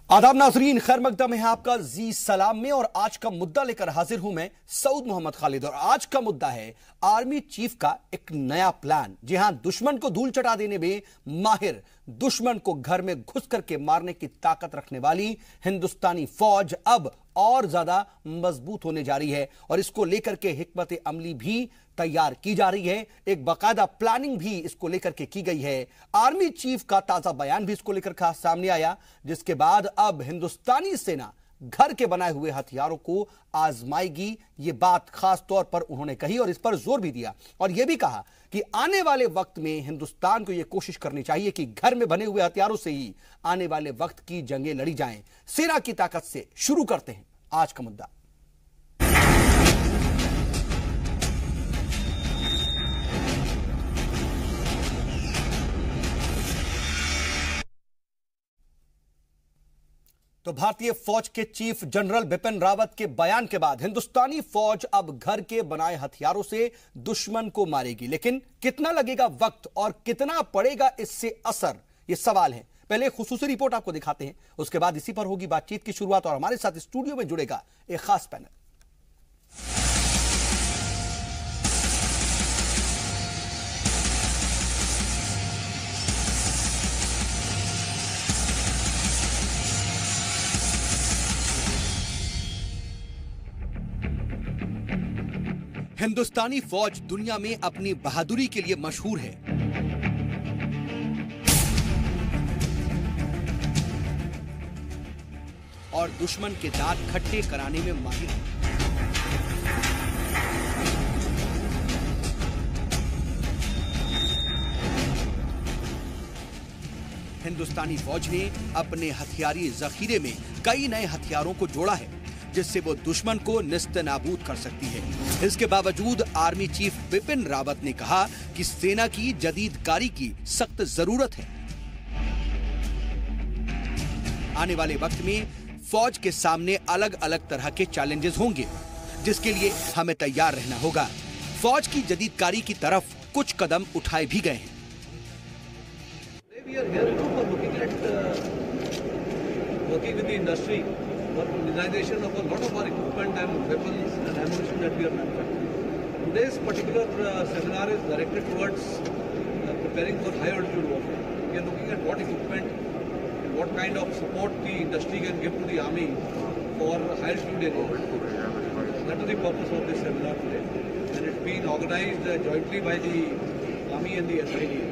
आदाब नाजरीन, खैर मकदम है आपका जी सलाम में। और आज का मुद्दा लेकर हाजिर हूं मैं सऊद मोहम्मद खालिद। और आज का मुद्दा है आर्मी चीफ का एक नया प्लान। जी हां, दुश्मन को धूल चटा देने में माहिर, दुश्मन को घर में घुस करके मारने की ताकत रखने वाली हिंदुस्तानी फौज अब और ज्यादा मजबूत होने जा रही है। और इसको लेकर के हिकमत अमली भी तैयार की जा रही है, एक बाकायदा प्लानिंग भी इसको लेकर के की गई है। आर्मी चीफ का ताजा बयान भी इसको लेकर सामने आया, जिसके बाद अब हिंदुस्तानी सेना घर के बनाए हुए हथियारों को आजमाएगी। यह बात खास तौर पर उन्होंने कही और इस पर जोर भी दिया। और यह भी कहा कि आने वाले वक्त में हिंदुस्तान को यह कोशिश करनी चाहिए कि घर में बने हुए हथियारों से ही आने वाले वक्त की जंगें लड़ी जाएं। सेना की ताकत से शुरू करते हैं आज का मुद्दा। तो भारतीय फौज के चीफ जनरल बिपिन रावत के बयान के बाद हिंदुस्तानी फौज अब घर के बनाए हथियारों से दुश्मन को मारेगी। लेकिन कितना लगेगा वक्त और कितना पड़ेगा इससे असर, यह सवाल है। पहले खुसूसी रिपोर्ट आपको दिखाते हैं, उसके बाद इसी पर होगी बातचीत की शुरुआत। और हमारे साथ स्टूडियो में जुड़ेगा एक खास पैनल। हिंदुस्तानी फौज दुनिया में अपनी बहादुरी के लिए मशहूर है। और दुश्मन के दांत खट्टे कराने में माहिर है। हिंदुस्तानी फौज ने अपने हथियारी जखीरे में कई नए हथियारों को जोड़ा है, जिससे वो दुश्मन को निस्तनाबूद कर सकती है। इसके बावजूद आर्मी चीफ बिपिन रावत ने कहा कि सेना की जदीदकारी की सख्त जरूरत है। आने वाले वक्त में फौज के सामने अलग अलग तरह के चैलेंजेस होंगे, जिसके लिए हमें तैयार रहना होगा। फौज की जदीदकारी की तरफ कुछ कदम उठाए भी गए हैं। For modernization of a lot of our equipment and weapons and ammunition that we are manufacturing. Today's particular seminar is directed towards preparing for high altitude warfare. We are looking at what equipment and what kind of support the industry can give to the army for high altitude areas. That is the purpose of this seminar today, and it's been organized jointly by the army and the SID.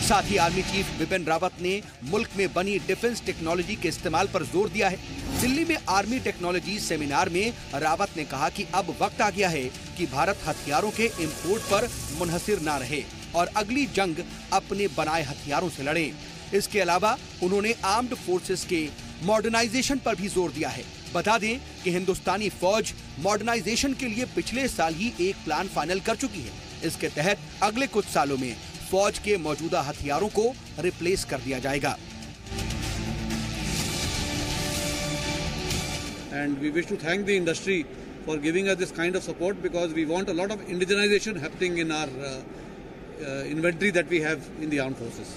साथ ही army chief Bipin Rawat ने मुल्क में बनी defence technology के इस्तेमाल पर जोर दिया है। दिल्ली में आर्मी टेक्नोलॉजी सेमिनार में रावत ने कहा कि अब वक्त आ गया है कि भारत हथियारों के इंपोर्ट पर मुनहसिर ना रहे और अगली जंग अपने बनाए हथियारों से लड़े। इसके अलावा उन्होंने आर्म्ड फोर्सेस के मॉडर्नाइजेशन पर भी जोर दिया है। बता दें कि हिंदुस्तानी फौज मॉडर्नाइजेशन के लिए पिछले साल ही एक प्लान फाइनल कर चुकी है। इसके तहत अगले कुछ सालों में फौज के मौजूदा हथियारों को रिप्लेस कर दिया जाएगा। And we wish to thank the industry for giving us this kind of support, because we want a lot of indigenization happening in our inventory that we have in the armed forces.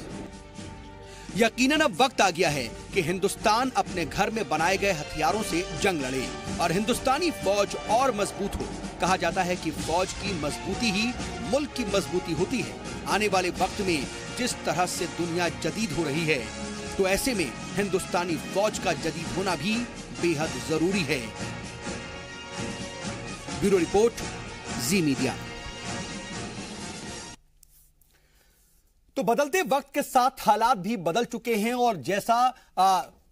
यकीनन अब वक्त आ गया है कि हिंदुस्तान अपने घर में बनाए गए हथियारों से जंग लड़े और हिंदुस्तानी फौज और मजबूत हो। कहा जाता है कि फौज की मजबूती ही मुल्क की मजबूती होती है। आने वाले वक्त में जिस तरह से दुनिया जदीद हो रही है, तो ऐसे में हिंदुस्तानी फौज का जदीद होना भी बेहद जरूरी है। ब्यूरो रिपोर्ट, जी मीडिया। तो बदलते वक्त के साथ हालात भी बदल चुके हैं और जैसा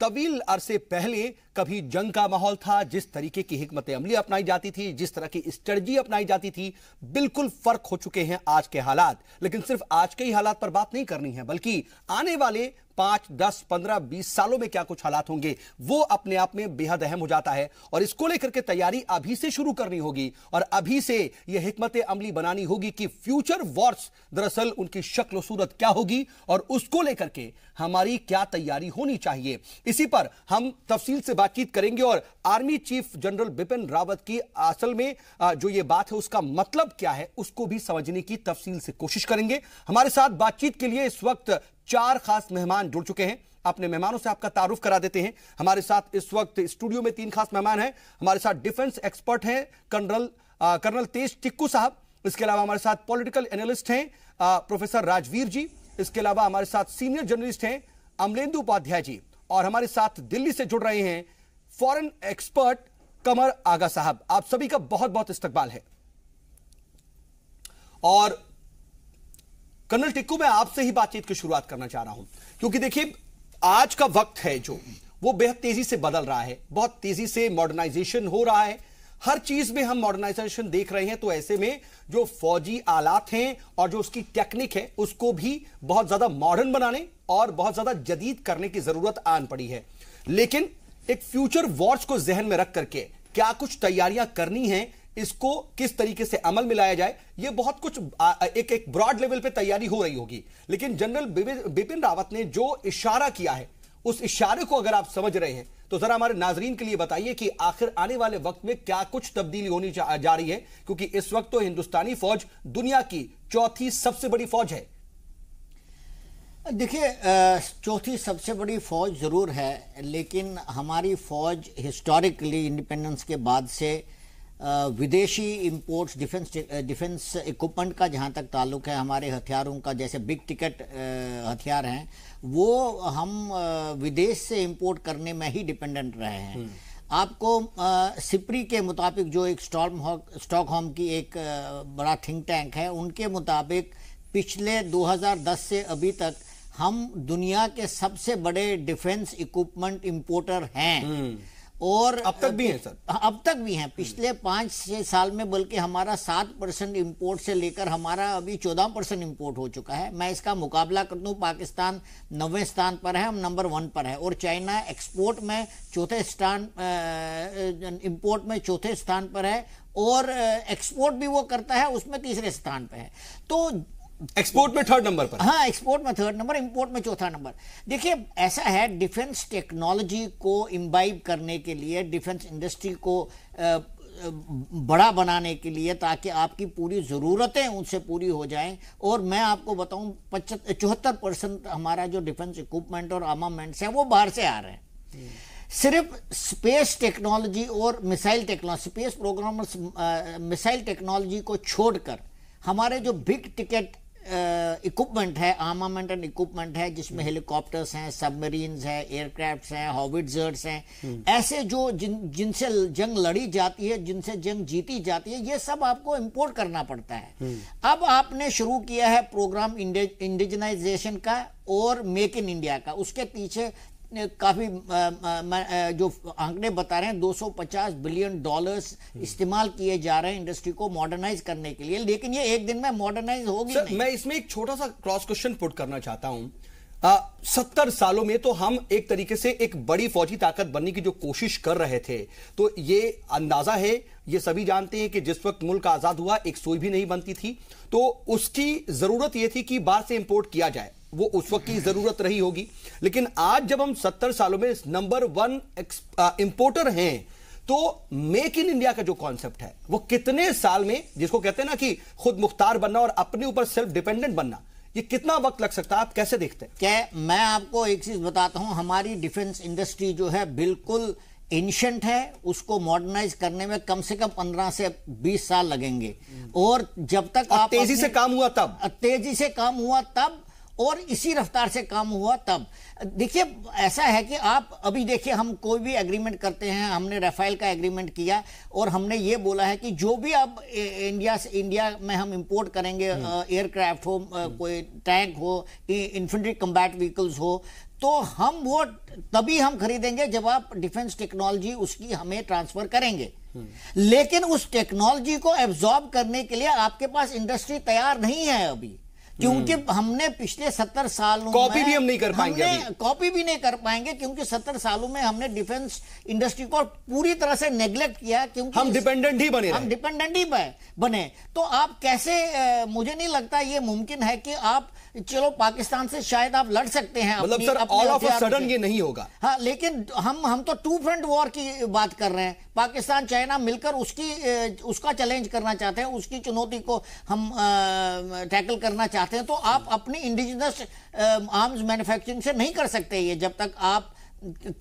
तवील अरसे पहले कभी जंग का माहौल था, जिस तरीके की हिकमत अमली अपनाई जाती थी, जिस तरह की स्ट्रेटजी अपनाई जाती थी, बिल्कुल फर्क हो चुके हैं आज के हालात। लेकिन सिर्फ आज के ही हालात पर बात नहीं करनी है, बल्कि आने वाले 5, 10, 15, 20 सालों में क्या कुछ हालात होंगे, वो अपने आप में बेहद अहम हो जाता है। और इसको लेकर के तैयारी अभी से शुरू करनी होगी और अभी से यह हिकमत अमली बनानी होगी कि फ्यूचर वॉर्स दरअसल उनकी शक्ल सूरत क्या होगी और उसको लेकर के हमारी क्या तैयारी होनी चाहिए। इसी पर हम तफसील से बातचीत करेंगे और army chief general Bipin Rawat की असल में जो ये बात है उसका मतलब क्या है, उसको भी समझने की तफसील से कोशिश करेंगे। हमारे साथ बातचीत के लिए इस वक्त 4 खास मेहमान जुड़ चुके हैं। अपने मेहमानों से आपका तारुफ करा देते हैं। हमारे साथ इस वक्त स्टूडियो में 3 खास मेहमान हैं। हमारे साथ डिफेंस एक्सपर्ट हैं कर्नल तेज टिक्कू साहब। इसके अलावा हमारे साथ पॉलिटिकल एनालिस्ट हैं प्रोफेसर राजवीर जी। इसके अलावा हमारे साथ सीनियर जर्नलिस्ट हैं अमलेंदु उपाध्याय जी। और हमारे साथ दिल्ली से जुड़ रहे हैं फॉरेन एक्सपर्ट कमर आगा साहब। आप सभी का बहुत बहुत इस्तकबाल है। और कर्नल टिक्कू, मैं आपसे ही बातचीत की शुरुआत करना चाह रहा हूं, क्योंकि देखिए आज का वक्त है जो वो बेहद तेजी से बदल रहा है, बहुत तेजी से मॉडर्नाइजेशन हो रहा है, हर चीज में हम मॉडर्नाइजेशन देख रहे हैं। तो ऐसे में जो फौजी आलात हैं और जो उसकी टेक्निक है उसको भी बहुत ज्यादा मॉडर्न बनाने और बहुत ज्यादा जदीद करने की जरूरत आन पड़ी है। लेकिन एक फ्यूचर वॉर्स को जहन में रख करके क्या कुछ तैयारियां करनी है, इसको किस तरीके से अमल में लाया जाए, यह बहुत कुछ एक ब्रॉड लेवल पे तैयारी हो रही होगी। लेकिन जनरल बिपिन रावत ने जो इशारा किया है, उस इशारे को अगर आप समझ रहे हैं तो जरा हमारे नाजरीन के लिए बताइए कि आखिर आने वाले वक्त में क्या कुछ तब्दीली होनी जा रही है, क्योंकि इस वक्त तो हिंदुस्तानी फौज दुनिया की चौथी सबसे बड़ी फौज है। देखिए, चौथी सबसे बड़ी फौज जरूर है, लेकिन हमारी फौज हिस्टोरिकली इंडिपेंडेंस के बाद से विदेशी इंपोर्ट्स डिफेंस इक्विपमेंट का जहां तक ताल्लुक है, हमारे हथियारों का जैसे बिग टिकट हथियार हैं वो हम विदेश से इंपोर्ट करने में ही डिपेंडेंट रहे हैं। आपको सिप्री के मुताबिक, जो एक स्टॉकहोम की एक बड़ा थिंक टैंक है, उनके मुताबिक पिछले 2010 से अभी तक हम दुनिया के सबसे बड़े डिफेंस इक्विपमेंट इंपोर्टर हैं। और अब तक भी हैं सर? अब तक भी हैं। पिछले 5-6 साल में बल्कि हमारा 7% इंपोर्ट से लेकर हमारा अभी 14% इंपोर्ट हो चुका है। मैं इसका मुकाबला कर दूं, पाकिस्तान 9वें स्थान पर है, हम नंबर 1 पर है, और चाइना एक्सपोर्ट में चौथे स्थान, इंपोर्ट में चौथे स्थान पर है, और एक्सपोर्ट भी वो करता है उसमें तीसरे स्थान पर है। तो एक्सपोर्ट में 3rd नंबर पर। हाँ, एक्सपोर्ट में 3rd नंबर, इंपोर्ट में 4था नंबर। देखिए, ऐसा है, डिफेंस टेक्नोलॉजी को इम्बाइब करने के लिए, डिफेंस इंडस्ट्री को बड़ा बनाने के लिए, ताकि आपकी पूरी ज़रूरतें उनसे पूरी हो जाएं। और मैं आपको बताऊं 74% हमारा जो डिफेंस इक्विपमेंट और आर्मामेंट्स हैं वो बाहर से आ रहे हैं। सिर्फ स्पेस टेक्नोलॉजी और missile technology, space programmers, missile technology को छोड़कर हमारे जो बिग टिकट इक्विपमेंट है, आर्मामेंट एंड इक्विपमेंट है, जिसमें हेलीकॉप्टर्स हैं, सबमरीन्स हैं, एयरक्राफ्ट्स हैं, हॉविट्जर्स हैं, ऐसे जो जिनसे जंग लड़ी जाती है, जिनसे जंग जीती जाती है, ये सब आपको इंपोर्ट करना पड़ता है। अब आपने शुरू किया है प्रोग्राम इंडिजनाइजेशन का और मेक इन इंडिया का। उसके पीछे काफी जो आंकड़े बता रहे हैं, $250 बिलियन इस्तेमाल किए जा रहे हैं इंडस्ट्री को मॉडर्नाइज करने के लिए, लेकिन ये एक दिन में मॉडर्नाइज होगी नहीं। मैं इसमें एक छोटा सा क्रॉस क्वेश्चन पुट करना चाहता हूं। 70 सालों में तो हम एक तरीके से एक बड़ी फौजी ताकत बनने की जो कोशिश कर रहे थे, तो ये अंदाजा है, ये सभी जानते हैं कि जिस वक्त मुल्क आजाद हुआ एक सुई भी नहीं बनती थी, तो उसकी जरूरत यह थी कि बाहर से इंपोर्ट किया जाए, वो उस वक्त की जरूरत रही होगी। लेकिन आज जब हम 70 सालों में नंबर 1 इंपोर्टर हैं, तो मेक इन इंडिया का जो कॉन्सेप्ट है वो कितने साल में, जिसको कहते हैं ना कि खुद मुख्तार बनना और अपने ऊपर सेल्फ डिपेंडेंट बनना, ये कितना वक्त लग सकता है, आप कैसे देखते हैं? क्या मैं आपको एक चीज बताता हूं, हमारी डिफेंस इंडस्ट्री जो है बिल्कुल एंशिएंट है, उसको मॉडर्नाइज करने में कम से कम 15 से 20 साल लगेंगे। और जब तक आप तेजी से काम हुआ तब, तेजी से काम हुआ तब, और इसी रफ्तार से काम हुआ तब। देखिए, ऐसा है कि आप अभी देखिए, हम कोई भी एग्रीमेंट करते हैं, हमने राफेल का एग्रीमेंट किया और हमने ये बोला है कि जो भी अब इंडिया में हम इंपोर्ट करेंगे, एयरक्राफ्ट हो, कोई टैंक हो, इन्फेंट्री कम्बैट व्हीकल्स हो, तो हम वो तभी हम खरीदेंगे जब आप डिफेंस टेक्नोलॉजी उसकी हमें ट्रांसफर करेंगे। लेकिन उस टेक्नोलॉजी को एब्जॉर्ब करने के लिए आपके पास इंडस्ट्री तैयार नहीं है अभी, क्योंकि हमने पिछले 70 सालों कॉपी भी हम नहीं कर पाएंगे, कॉपी भी नहीं कर पाएंगे, क्योंकि 70 सालों में हमने डिफेंस इंडस्ट्री को पूरी तरह से नेग्लेक्ट किया, क्योंकि हम डिपेंडेंट ही बने, हम डिपेंडेंट ही बने। तो आप कैसे, मुझे नहीं लगता ये मुमकिन है कि आप, चलो पाकिस्तान से शायद आप लड़ सकते हैं, मतलब sir all of a sudden ये नहीं होगा। हाँ, लेकिन हम तो 2 फ्रंट वॉर की बात कर रहे हैं। पाकिस्तान चाइना मिलकर उसका चैलेंज करना चाहते हैं, उसकी चुनौती को हम टैकल करना चाहते बनाते हैं, तो आप अपनी इंडिजिनस आर्म्स मैन्युफैक्चरिंग से नहीं कर सकते ये, जब तक आप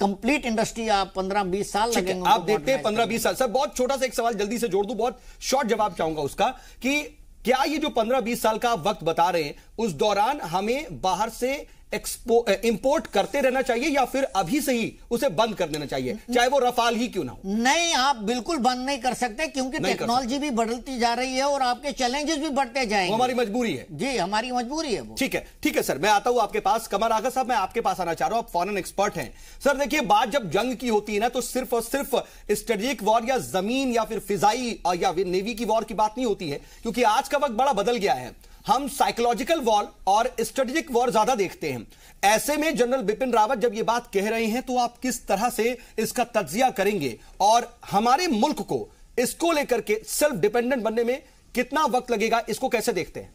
कंप्लीट इंडस्ट्री आप 15-20 साल लगेंगे। आप देखते हैं 15-20 साल। सर बहुत छोटा सा एक सवाल जल्दी से जोड़ दूं, बहुत शॉर्ट जवाब चाहूंगा उसका, कि क्या ये जो 15-20 साल का वक्त बता रहे हैं उस दौरान हमें बाहर से इंपोर्ट करते रहना चाहिए या फिर अभी से ही उसे बंद कर देना चाहिए, चाहे वो रफाल ही क्यों ना हो? नहीं, आप बिल्कुल बंद नहीं कर सकते, क्योंकि टेक्नोलॉजी भी बढ़ती जा रही है और आपके चैलेंजेस भी बढ़ते जाएंगे। हमारी मजबूरी है जी, हमारी मजबूरी है वो। ठीक है सर, मैं आता हूं आपके पास। कमर आगा साहब, मैं आपके पास आना चाह रहा हूं, आप फॉरेन एक्सपर्ट हैं। सर देखिए, बात जब जंग की होती है ना, तो सिर्फ और सिर्फ स्ट्रेटेजिक वॉर या जमीन या फिर फिजाई या नेवी की वॉर की बात नहीं होती है, क्योंकि आज का वक्त बड़ा बदल गया है। हम साइकोलॉजिकल वॉर और स्ट्रेटेजिक वॉर ज्यादा देखते हैं। ऐसे में जनरल बिपिन रावत जब ये बात कह रहे हैं, तो आप किस तरह से इसका तज्जिया करेंगे और हमारे मुल्क को इसको लेकर के सेल्फ डिपेंडेंट बनने में कितना वक्त लगेगा, इसको कैसे देखते हैं?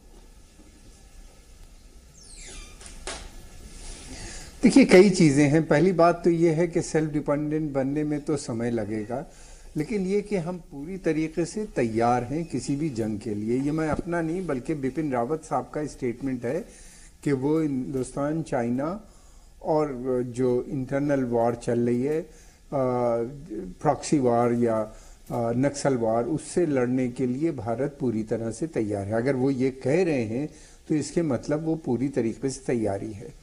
देखिए, कई चीजें हैं। पहली बात तो यह है कि सेल्फ डिपेंडेंट बनने में तो समय लगेगा, लेकिन ये कि हम पूरी तरीके से तैयार हैं किसी भी जंग के लिए। ये मैं अपना नहीं बल्कि बिपिन रावत साहब का स्टेटमेंट है कि वो हिंदुस्तान, चाइना और जो इंटरनल वॉर चल रही है, प्रॉक्सी वॉर या नक्सल वॉर, उससे लड़ने के लिए भारत पूरी तरह से तैयार है। अगर वो ये कह रहे हैं तो इसके मतलब वो पूरी तरीके से तैयारी है।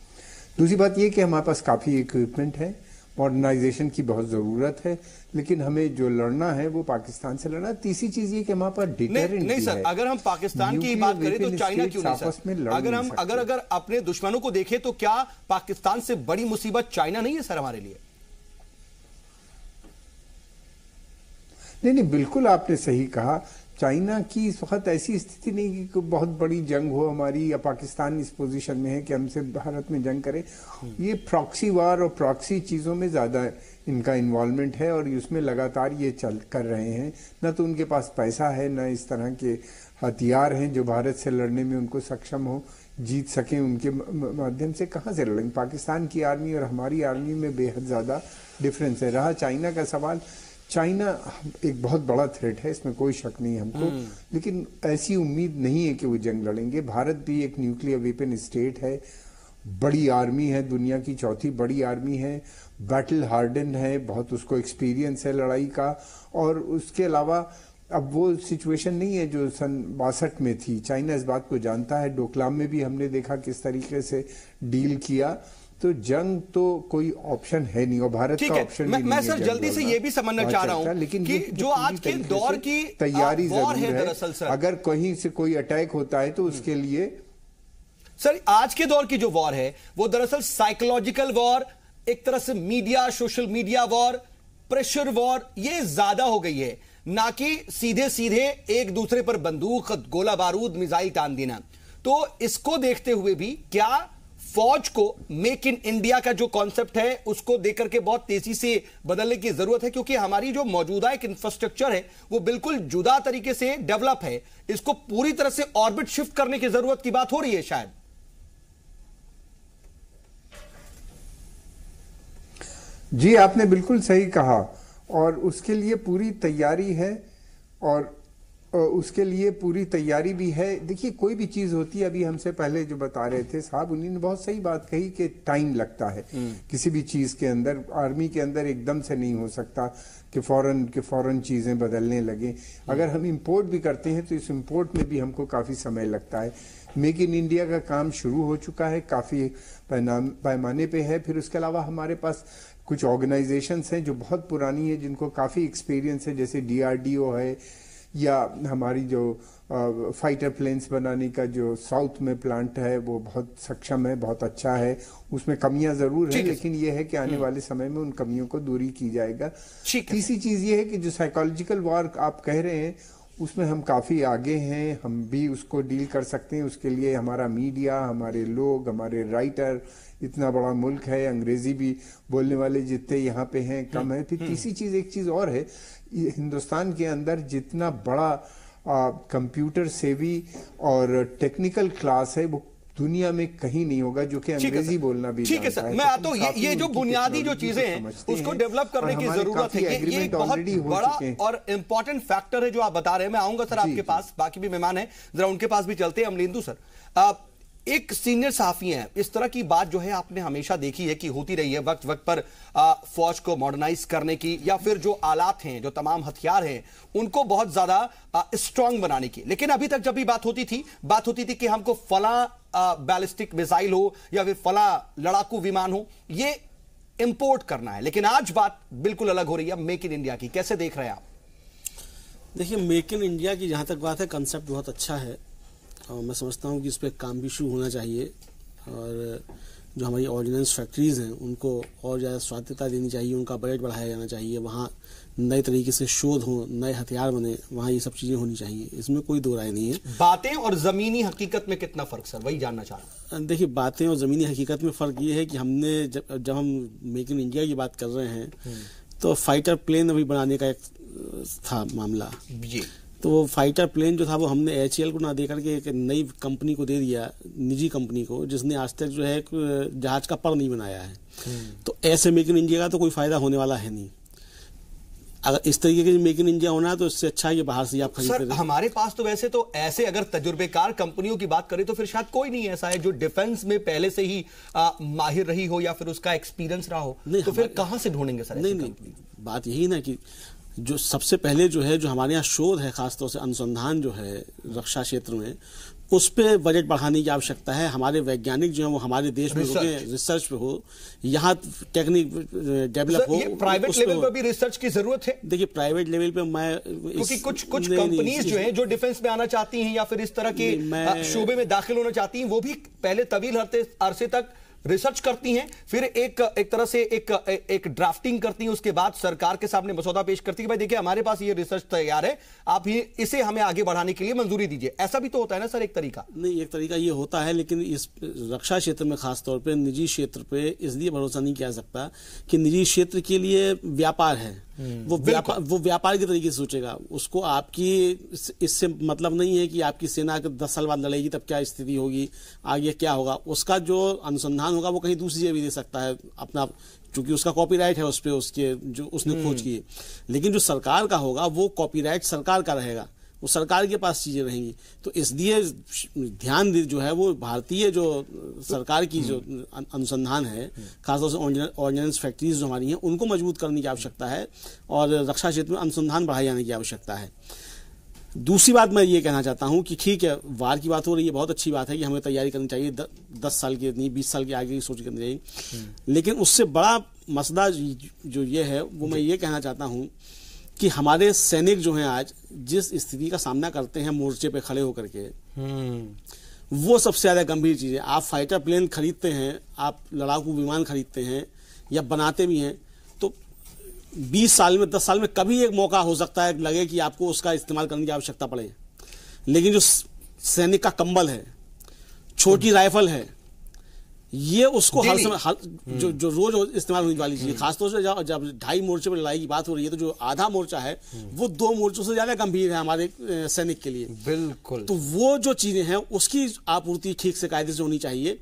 दूसरी बात ये कि हमारे पास काफ़ी इक्विपमेंट है, मॉडर्नाइजेशन की बहुत ज़रूरत है, लेकिन हमें जो लड़ना है वो पाकिस्तान से लड़ना। तीसरी चीज़ ये कि हमारे पास डिटरेंट नहीं सर, अगर हम पाकिस्तान की बात करें तो चाइना क्यों नहीं सर? अगर अपने दुश्मनों को देखें तो क्या पाकिस्तान से बड़ी मुसीबत चाइना नहीं है सर हमारे लिए? नहीं, बिल्कुल आपने सही कहा। चाइना की इस वक्त ऐसी स्थिति नहीं कि बहुत बड़ी जंग हो हमारी, या पाकिस्तान इस पोजीशन में है कि हमसे भारत में जंग करे। ये प्रॉक्सी वार और प्रॉक्सी चीज़ों में ज़्यादा इनका इन्वॉल्वमेंट है और उसमें लगातार ये चल कर रहे हैं। न तो उनके पास पैसा है, न इस तरह के हथियार हैं जो भारत से लड़ने में उनको सक्षम हो, जीत सकें। उनके माध्यम से कहाँ से लड़ेंगे? पाकिस्तान की आर्मी और हमारी आर्मी में बेहद ज़्यादा डिफरेंस है। रहा चाइना का सवाल, चाइना एक बहुत बड़ा थ्रेट है, इसमें कोई शक नहीं हमको, लेकिन ऐसी उम्मीद नहीं है कि वो जंग लड़ेंगे। भारत भी एक न्यूक्लियर वेपन स्टेट है, बड़ी आर्मी है, दुनिया की चौथी बड़ी आर्मी है, बैटल हार्डन है, बहुत उसको एक्सपीरियंस है लड़ाई का। और उसके अलावा अब वो सिचुएशन नहीं है जो सन 62 में थी। चाइना इस बात को जानता है। डोकलाम में भी हमने देखा किस तरीके से डील किया। तो जंग तो कोई ऑप्शन है नहीं और भारत का ऑप्शन भी नहीं है। मैं सर जल्दी से ये भी समझना चाह रहा हूं, लेकिन कि जो आज के दौर की तैयारी वॉर है जरूर दरअसल सर, अगर कहीं से कोई अटैक होता है तो उसके लिए सर आज के दौर की जो वॉर है वो दरअसल साइकोलॉजिकल वॉर, एक तरह से media, social media war, pressure war, ये ज्यादा हो गई है, ना कि सीधे सीधे एक दूसरे पर बंदूक, गोला बारूद, मिसाइल तान देना। तो इसको देखते हुए भी क्या फौज को मेक इन इंडिया का जो कॉन्सेप्ट है उसको देकर के बहुत तेजी से बदलने की जरूरत है? क्योंकि हमारी जो मौजूदा एक इंफ्रास्ट्रक्चर है वो बिल्कुल जुदा तरीके से डेवलप है, इसको पूरी तरह से ऑर्बिट शिफ्ट करने की जरूरत की बात हो रही है शायद। जी, आपने बिल्कुल सही कहा और उसके लिए पूरी तैयारी है और उसके लिए पूरी तैयारी भी है। देखिए, कोई भी चीज़ होती है, अभी हमसे पहले जो बता रहे थे साहब, उन्होंने बहुत सही बात कही कि टाइम लगता है किसी भी चीज़ के अंदर। आर्मी के अंदर एकदम से नहीं हो सकता कि फौरन चीज़ें बदलने लगे। अगर हम इंपोर्ट भी करते हैं तो इस इंपोर्ट में भी हमको काफ़ी समय लगता है। मेक इन इंडिया का काम शुरू हो चुका है, काफ़ी पैमाने पे है। फिर उसके अलावा हमारे पास कुछ ऑर्गेनाइजेशंस हैं जो बहुत पुरानी है, जिनको काफ़ी एक्सपीरियंस है, जैसे DRDO है, या हमारी जो फाइटर प्लेन्स बनाने का जो साउथ में प्लांट है वो बहुत सक्षम है, बहुत अच्छा है। उसमें कमियां जरूर है, लेकिन ये है कि आने वाले समय में उन कमियों को दूरी की जाएगा। तीसरी चीज़ ये है कि जो साइकोलॉजिकल वॉर आप कह रहे हैं उसमें हम काफ़ी आगे हैं, हम भी उसको डील कर सकते हैं। उसके लिए हमारा मीडिया, हमारे लोग, हमारे राइटर, इतना बड़ा मुल्क है, अंग्रेजी भी बोलने वाले जितने यहाँ पे हैं कम है। फिर तीसरी चीज़, एक चीज़ और है, हिंदुस्तान के अंदर जितना बड़ा कंप्यूटर सेवी और टेक्निकल क्लास है वो दुनिया में कहीं नहीं होगा, जो कि अंग्रेजी बोलना भी ठीक है सर। मैं आता हूं, ये जो बुनियादी जो चीजें हैं उसको डेवलप करने की जरूरत है। ये एक बहुत बड़ा और इंपॉर्टेंट फैक्टर है जो आप बता रहे हैं। मैं आऊंगा सर आपके पास, बाकी भी मेहमान हैं, जरा उनके पास भी चलते हैं। अमलेंदु सर, एक सीनियर सहाफी हैं, इस तरह की बात जो है आपने हमेशा देखी है कि होती रही है वक्त वक्त पर फौज को मॉडर्नाइज करने की, या फिर जो आलात हैं, जो तमाम हथियार हैं, उनको बहुत ज्यादा स्ट्रांग बनाने की। लेकिन अभी तक जब भी बात होती थी कि हमको फला बैलिस्टिक मिसाइल हो या फिर फला लड़ाकू विमान हो, ये इंपोर्ट करना है। लेकिन आज बात बिल्कुल अलग हो रही है मेक इन इंडिया की। कैसे देख रहे हैं आप? देखिए, मेक इन इंडिया की जहाँ तक बात है, कंसेप्ट बहुत अच्छा है और मैं समझता हूँ कि इस पर काम भी शुरू होना चाहिए और जो हमारी ऑर्डिनेंस फैक्ट्रीज़ हैं उनको और ज़्यादा स्वायत्तता देनी चाहिए, उनका बजट बढ़ाया जाना चाहिए, वहाँ नए तरीके से शोध हो, नए हथियार बने, वहाँ ये सब चीज़ें होनी चाहिए, इसमें कोई दो राय नहीं है। बातें और ज़मीनी हकीकत में कितना फ़र्क सर, वही जानना चाह रहा हूँ। देखिए, बातें और ज़मीनी हकीकत में फ़र्क ये है कि हमने जब हम मेक इन इंडिया की बात कर रहे हैं तो फाइटर प्लेन अभी बनाने का एक था मामला जी। तो वो फाइटर प्लेन जो था वो हमने HAL को ना दे करके एक नई कंपनी को दे दिया, निजी कंपनी को, जिसने आज तक जो है जहाज का पर नहीं बनाया है। तो ऐसे मेक इन इंडिया का तो कोई फायदा होने वाला है नहीं। अगर इस तरीके के मेक इन इंडिया होना है तो इससे अच्छा ये बाहर से आप खरीदते सर, हमारे पास तो वैसे तो ऐसे अगर तजुर्बेकार कंपनियों की बात करें तो फिर शायद कोई नहीं ऐसा है जो डिफेंस में पहले से ही माहिर रही हो या फिर उसका एक्सपीरियंस रहा हो, तो फिर कहां से ढूंढेंगे सर? नहीं, बात यही ना कि जो सबसे पहले जो है, जो हमारे यहाँ शोध है, खासतौर से अनुसंधान जो है रक्षा क्षेत्र में, उस पे बजट बढ़ाने की आवश्यकता है। हमारे वैज्ञानिक जो है वो हमारे देश में रिसर्च पे हो, यहाँ टेक्निक डेवलप हो। प्राइवेट लेवल पर भी रिसर्च की जरूरत है। देखिए, प्राइवेट लेवल पे मैं क्योंकि कुछ कंपनीज जो हैं जो डिफेंस में आना चाहती हैं या फिर इस तरह के शोबे में दाखिल होना चाहती हैं, वो भी पहले तवील अरसे तक रिसर्च करती हैं, फिर एक तरह से एक ड्राफ्टिंग करती हैं, उसके बाद सरकार के सामने मसौदा पेश करती है कि भाई देखिए हमारे पास ये रिसर्च तैयार है, आप ही इसे हमें आगे बढ़ाने के लिए मंजूरी दीजिए। ऐसा भी तो होता है ना सर एक तरीका? नहीं, एक तरीका ये होता है, लेकिन इस रक्षा क्षेत्र में खासतौर पे निजी क्षेत्र पे इसलिए भरोसा नहीं किया सकता कि निजी क्षेत्र के लिए व्यापार है, वो व्यापार के तरीके से सोचेगा। उसको आपकी इससे मतलब नहीं है कि आपकी सेना 10 साल बाद लड़ेगी तब क्या स्थिति होगी, आगे क्या होगा। उसका जो अनुसंधान होगा वो कहीं दूसरी जगह भी दे सकता है अपना, क्योंकि उसका कॉपीराइट है उस पे, उसके जो उसने खोज की है। लेकिन जो सरकार का होगा वो कॉपीराइट सरकार का रहेगा, वो सरकार के पास चीजें रहेंगी। तो इसलिए ध्यान जो है वो भारतीय जो सरकार की जो अनुसंधान है, खासतौर से ऑर्डिनेंस फैक्ट्रीज जो हमारी हैं, उनको मजबूत करने की आवश्यकता है और रक्षा क्षेत्र में अनुसंधान बढ़ाए जाने की आवश्यकता है। दूसरी बात मैं ये कहना चाहता हूं कि ठीक है, वार की बात हो रही है, बहुत अच्छी बात है कि हमें तैयारी करनी चाहिए, 10 साल की नहीं 20 साल की आगे की सोच करनी चाहिए। लेकिन उससे बड़ा मसला जो ये है वो मैं ये कहना चाहता हूं कि हमारे सैनिक जो हैं आज जिस स्थिति का सामना करते हैं मोर्चे पे खड़े होकर के, वो सबसे ज्यादा गंभीर चीज है। आप फाइटर प्लेन खरीदते हैं, आप लड़ाकू विमान खरीदते हैं या बनाते भी हैं, तो 20 साल में 10 साल में कभी एक मौका हो सकता है लगे कि आपको उसका इस्तेमाल करने की आवश्यकता पड़े। लेकिन जो सैनिक का कंबल है, छोटी राइफल है, ये उसको हर समय जो रोज इस्तेमाल होने वाली चीज है। खासतौर से जब 2.5 मोर्चे पर लड़ाई की बात हो रही है तो जो आधा मोर्चा है वो 2 मोर्चों से ज्यादा गंभीर है हमारे सैनिक के लिए। बिल्कुल। तो वो जो चीजें हैं उसकी आपूर्ति ठीक से कायदे से होनी चाहिए।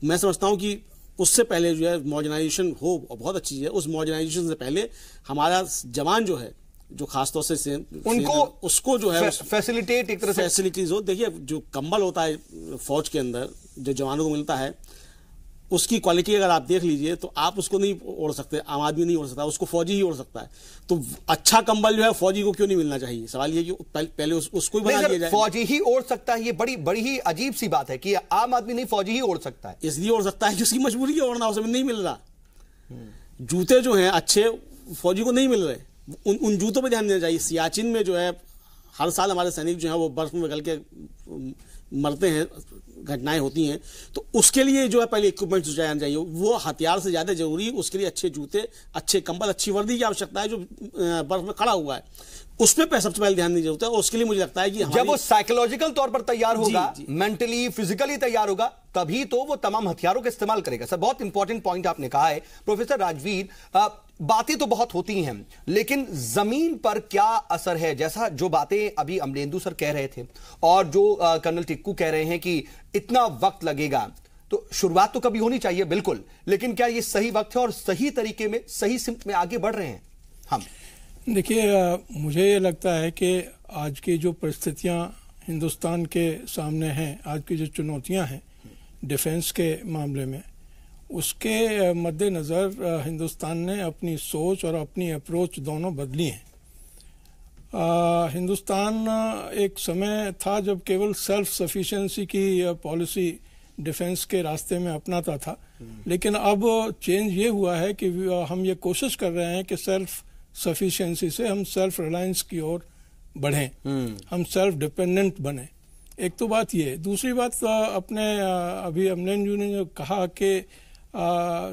मैं समझता हूं कि उससे पहले जो है मॉडर्नाइजेशन हो, बहुत अच्छी चीज है, उस मॉडर्नाइजेशन से पहले हमारा जवान जो है, जो खासतौर से उनको उसको जो है फैसिलिटेट, एक तरह से फैसिलिटीज हो। देखिए, जो कंबल होता है फौज के अंदर जो जवानों को मिलता है, उसकी क्वालिटी अगर आप देख लीजिए तो आप उसको नहीं ओढ़ सकते, आम आदमी नहीं ओढ़ सकता, उसको फौजी ही ओढ़ सकता है। तो अच्छा कंबल जो है फौजी को क्यों नहीं मिलना चाहिए? सवाल ये कि पहले उसको ही बना दिया जाए। फौजी ही ओढ़ सकता है, ये बड़ी ही अजीब सी बात है कि आम आदमी नहीं, फौजी ही ओढ़ सकता है। इसलिए ओढ़ सकता है कि उसकी मजबूरी है ओढ़ना, उसे नहीं मिल रहा। जूते जो हैं अच्छे फौजी को नहीं मिल रहे, उन जूतों पर ध्यान देना चाहिए। सियाचिन में जो है हर साल हमारे सैनिक जो है वो बर्फ में गल के मरते हैं, घटनाएं होती हैं, तो उसके लिए जो है पहले इक्विपमेंट जाना चाहिए। वो हथियार से ज्यादा जरूरी, उसके लिए अच्छे जूते, अच्छे कंबल, अच्छी वर्दी की आवश्यकता है। जो बर्फ में खड़ा हुआ है उस पर सबसे पहले ध्यान देने की जरूरत है। उसके लिए मुझे लगता है कि जब वो साइकोलॉजिकल तौर पर तैयार होगा, मेंटली फिजिकली तैयार होगा, तभी तो वो तमाम हथियारों का इस्तेमाल करेगा। सर, बहुत इंपॉर्टेंट पॉइंट आपने कहा है प्रोफेसर राजवीर। बातें तो बहुत होती हैं, लेकिन जमीन पर क्या असर है? जैसा जो बातें अभी अमलेंदु सर कह रहे थे और जो कर्नल टिक्कू कह रहे हैं कि इतना वक्त लगेगा, तो शुरुआत तो कभी होनी चाहिए, बिल्कुल, लेकिन क्या ये सही वक्त है और सही तरीके में, सही सिमत में आगे बढ़ रहे हैं हम? देखिए, मुझे ये लगता है कि आज की जो परिस्थितियां हिंदुस्तान के सामने हैं, आज की जो चुनौतियां हैं, डिफेंस के मामले में, उसके मद्देनज़र हिंदुस्तान ने अपनी सोच और अपनी अप्रोच दोनों बदली हैं। हिंदुस्तान एक समय था जब केवल सेल्फ सफिशिएंसी की पॉलिसी डिफेंस के रास्ते में अपनाता था, लेकिन अब चेंज ये हुआ है कि हम ये कोशिश कर रहे हैं कि सेल्फ सफिशिएंसी से हम सेल्फ रिलायंस की ओर बढ़ें, हम सेल्फ डिपेंडेंट बने। एक तो बात ये, दूसरी बात अपने अभी अमलेन जी ने जो कहा कि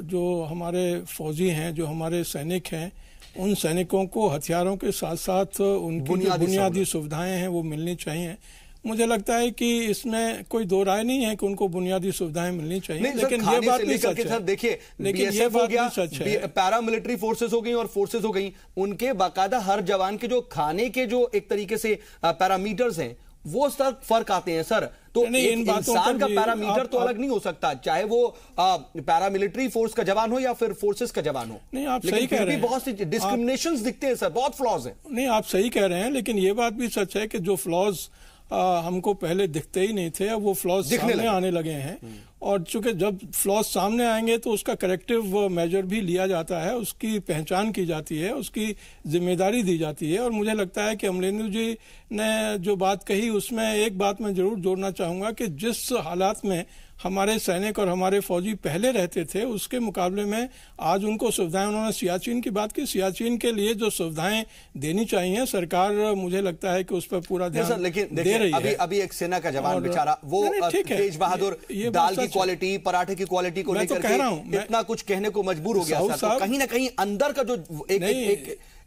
जो हमारे फौजी हैं, जो हमारे सैनिक हैं, उन सैनिकों को हथियारों के साथ साथ उनकी जो बुनियादी सुविधाएं हैं वो मिलनी चाहिए। मुझे लगता है कि इसमें कोई दो राय नहीं है कि उनको बुनियादी सुविधाएं मिलनी चाहिए, लेकिन ये बात भी सच है। देखिए, लेकिन ये बात भी सच है, पैरामिलिट्री फोर्सेस हो गई और फोर्सेस हो गई, उनके बाकायदा हर जवान के जो खाने के जो एक तरीके से पैरामीटर्स हैं वो सर फर्क आते हैं सर। तो एक इंसान का पैरामीटर तो अलग नहीं हो सकता, चाहे वो पैरामिलिट्री फोर्स का जवान हो या फिर फोर्सेस का जवान हो। नहीं, आप सही कह रहे हैं, बहुत सी डिस्क्रिमिनेशंस दिखते हैं सर, बहुत फ्लॉज हैं। नहीं, आप सही कह रहे हैं, लेकिन ये बात भी सच है कि जो फ्लॉज हमको पहले दिखते ही नहीं थे, अब वो फ्लॉज सामने आने लगे हैं। और चूंकि जब फ्लॉज सामने आएंगे तो उसका करेक्टिव मेजर भी लिया जाता है, उसकी पहचान की जाती है, उसकी जिम्मेदारी दी जाती है। और मुझे लगता है कि अमलेंदु जी ने जो बात कही उसमें एक बात मैं जरूर जोड़ना चाहूंगा कि जिस हालात में हमारे सैनिक और हमारे फौजी पहले रहते थे उसके मुकाबले में आज उनको सुविधाएं, उन्होंने सियाचिन की बात की, सियाचिन के लिए जो सुविधाएं देनी चाहिए सरकार, मुझे लगता है कि उस पर पूरा ध्यान लेकिन दे रही है। अभी एक सेना का जवान बेचारा वो तेज बहादुर दाल की क्वालिटी, पराठे की क्वालिटी को लेकर के इतना कुछ कहने को मजबूर हो गया सर। कहीं ना कहीं अंदर का जो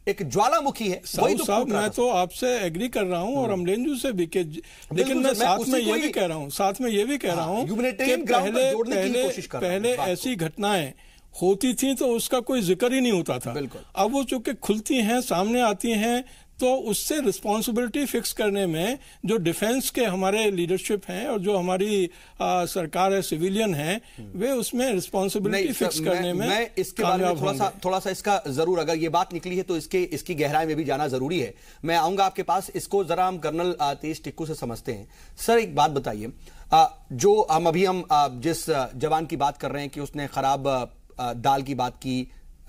एक ज्वालामुखी है, वही तो साहब मैं तो आपसे एग्री कर रहा हूं और अमलेंदु से भी, लेकिन मैं साथ में ये भी कह रहा हूं कि पहले ऐसी घटनाएं होती थी तो उसका कोई जिक्र ही नहीं होता था। अब वो चूंकि खुलती हैं, सामने आती हैं, तो उससे रिस्पॉन्सिबिलिटी फिक्स करने में जो डिफेंस के हमारे लीडरशिप हैं और जो हमारी सरकार है, सिविलियन है, वे उसमें रिस्पॉन्सिबिलिटी फिक्स करने में मैं इसके बारे में थोड़ा सा इसका जरूर, अगर ये बात निकली है तो इसकी गहराई में भी जाना जरूरी है। मैं आऊंगा आपके पास, इसको जरा हम कर्नल तेज टिक्कू से समझते हैं। सर एक बात बताइए, जो हम जिस जवान की बात कर रहे हैं कि उसने खराब दाल की बात की,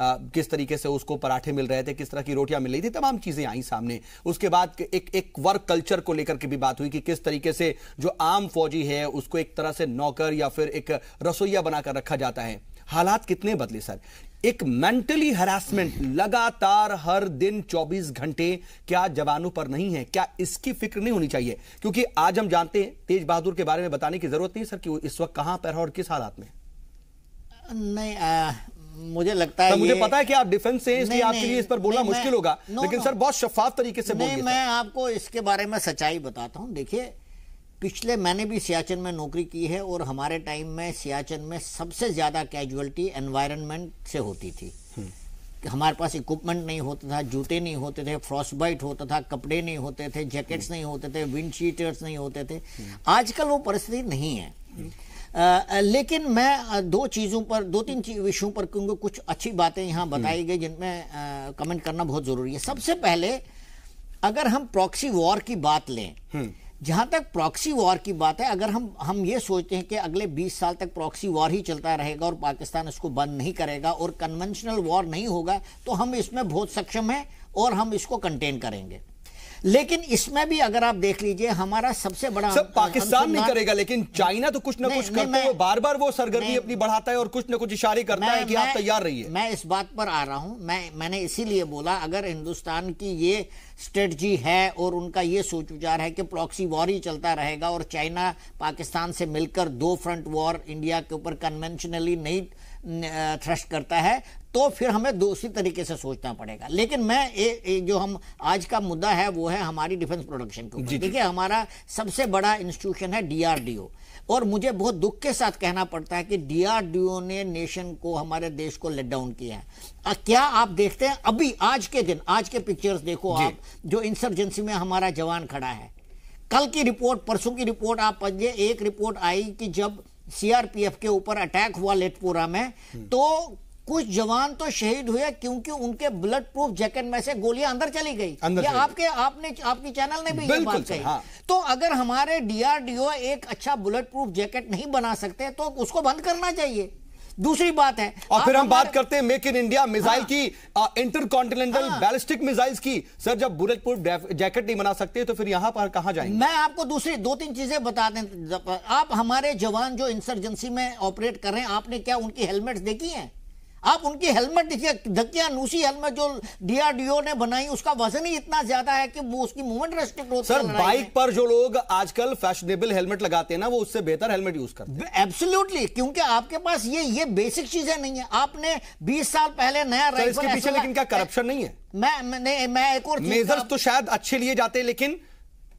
किस तरीके से उसको पराठे मिल रहे थे, किस तरह की रोटियां मिल रही थी, तमाम चीजें आई सामने। उसके बाद एक वर्क कल्चर को लेकर के भी बात हुई कि किस तरीके से जो आम फौजी है उसको एक तरह से नौकर या फिर एक रसोइया बनाकर रखा जाता है। हालात कितने बदले सर, एक मेंटली हरासमेंट लगातार हर दिन 24 घंटे क्या जवानों पर नहीं है? क्या इसकी फिक्र नहीं होनी चाहिए? क्योंकि आज हम जानते हैं, तेज बहादुर के बारे में बताने की जरूरत नहीं सर कि वो इस वक्त कहां पर है और किस हालात में। नहीं, मुझे लगता है, मुझे पता है कि आप डिफेंस से, इसलिए आपके लिए इस पर बोलना मुश्किल होगा, लेकिन सर बहुत शफाफ तरीके से बोलिए। मैं आपको इसके बारे में सच्चाई बताता हूं। देखिए, मैंने भी सियाचिन में नौकरी की है और हमारे टाइम में सियाचिन में सबसे ज्यादा कैजुअलिटी एनवायरनमेंट से होती थी। हमारे पास इक्विपमेंट नहीं होता था, जूते नहीं होते थे, फ्रॉस्टबाइट होता था, कपड़े नहीं होते थे, जैकेट्स नहीं होते थे, विंड शीटर्स नहीं होते थे। आजकल वो परिस्थिति नहीं है। लेकिन मैं दो तीन विषयों पर क्योंकि कुछ अच्छी बातें यहाँ बताई गई जिनमें कमेंट करना बहुत जरूरी है। सबसे पहले अगर हम प्रॉक्सी वॉर की बात लें, जहां तक प्रॉक्सी वॉर की बात है, अगर हम ये सोचते हैं कि अगले 20 साल तक प्रॉक्सी वॉर ही चलता रहेगा और पाकिस्तान इसको बंद नहीं करेगा और कन्वेंशनल वॉर नहीं होगा, तो हम इसमें बहुत सक्षम हैं और हम इसको कंटेन करेंगे। लेकिन इसमें भी अगर आप देख लीजिए, हमारा सबसे बड़ा पाकिस्तान नहीं करेगा, लेकिन चाइना तो कुछ ना कुछ करता है, बार बार वो सरगर्मी अपनी बढ़ाता है और कुछ ना कुछ इशारे करता है कि आप तैयार रहिए। मैं इस बात पर आ रहा हूं, मैंने इसीलिए बोला, अगर हिंदुस्तान की ये स्ट्रेटजी है और उनका ये सोच विचार है कि प्रॉक्सी वॉर ही चलता रहेगा और चाइना पाकिस्तान से मिलकर 2 फ्रंट वॉर इंडिया के ऊपर कन्वेंशनली नहीं थ्रस्ट करता है, तो फिर हमें दूसरी तरीके से सोचना पड़ेगा। लेकिन मैं जो हम आज का मुद्दा है वो है हमारी डिफेंस प्रोडक्शन के ऊपर। देखिए, हमारा सबसे बड़ा इंस्टीट्यूशन है DRDO, और मुझे बहुत दुख के साथ कहना पड़ता है कि DRDO ने नेशन को, हमारे देश को लेट डाउन किया है। क्या आप देखते हैं अभी आज के दिन, आज के पिक्चर्स देखो आप, जो इंसर्जेंसी में हमारा जवान खड़ा है, कल की रिपोर्ट, परसों की रिपोर्ट आप पढ़िए, एक रिपोर्ट आई कि जब CRPF के ऊपर अटैक हुआ लेटपुरा में, तो कुछ जवान तो शहीद हुए क्योंकि उनके बुलेट प्रूफ जैकेट में से गोलियां अंदर चली गई। ये आपकी चैनल ने भी ये बात कही। हाँ। तो अगर हमारे DRDO एक अच्छा बुलेट प्रूफ जैकेट नहीं बना सकते तो उसको बंद करना चाहिए। दूसरी बात है, और फिर हम बात करते हैं मेक इन इंडिया मिसाइल की, इंटरकॉन्टिनेंटल बैलिस्टिक मिसाइल्स की। सर, जब बुलेट प्रूफ जैकेट नहीं बना सकते तो फिर यहां पर कहां जाएंगे? मैं आपको दूसरी 2-3 चीजें बता दें। आप हमारे जवान जो इंसर्जेंसी में ऑपरेट कर रहे हैं, आपने क्या उनकी हेलमेट्स देखी हैं? आप उनकी हेलमेट देखिए, धकियानूसी हेलमेट जो DRDO ने बनाई, उसका वजन ही इतना ज्यादा है कि वो उसकी मूवमेंट रेस्ट्रिक्ट होती है। सर, बाइक पर जो लोग आजकल फैशनेबल हेलमेट लगाते हैं ना, वो उससे बेहतर हेलमेट यूज करते हैं। एब्सोल्युटली, क्योंकि आपके पास ये बेसिक चीजें नहीं है। आपने 20 साल पहले नया राइफल, इसके पीछे लेकिन क्या करप्शन नहीं है? मैं एक और मेजर्स तो शायद अच्छे लिए जाते हैं, लेकिन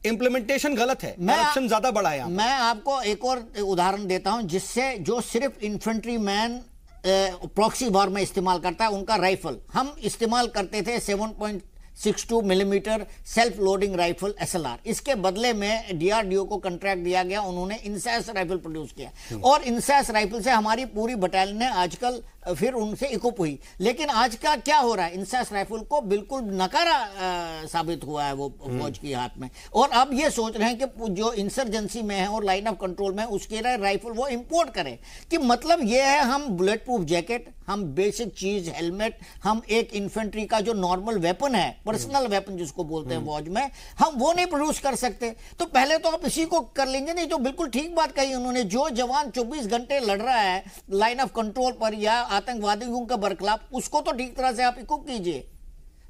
इंप्लीमेंटेशन गलत है, करप्शन ज्यादा बड़ा है। मैं आपको एक और उदाहरण देता हूं, जिससे जो सिर्फ इन्फेंट्री मैन प्रॉक्सी वॉर में इस्तेमाल करता है, उनका राइफल हम इस्तेमाल करते थे 7.62 millimetre self loading rifle SLR। इसके बदले में DRDO को कॉन्ट्रैक्ट दिया गया, उन्होंने इंसैस राइफल प्रोड्यूस किया और इंसैस राइफल से हमारी पूरी बटालियन ने आजकल फिर उनसे इक्विप हुई। लेकिन आज का क्या हो रहा है, इंसैस राइफल को बिल्कुल नकारा साबित हुआ है वो फौज की हाथ में। और अब ये सोच रहे हैं कि जो इंसर्जेंसी में है और लाइन ऑफ कंट्रोल में, उसके लिए राइफल वो इंपोर्ट करें। कि मतलब ये है, हम बुलेट प्रूफ जैकेट, हम बेसिक चीज हेलमेट, हम एक इन्फेंट्री का जो नॉर्मल वेपन है, पर्सनल वेपन जिसको बोलते हैं फौज में, हम वो नहीं प्रोड्यूस कर सकते। तो पहले तो आप इसी को कर लेंगे। नहीं तो बिल्कुल ठीक बात कही उन्होंने, जो जवान 24 घंटे लड़ रहा है लाइन ऑफ कंट्रोल पर या आतंकवादियों के बरखिलाफ, उसको तो ठीक तरह से आप इक्विप कीजिए।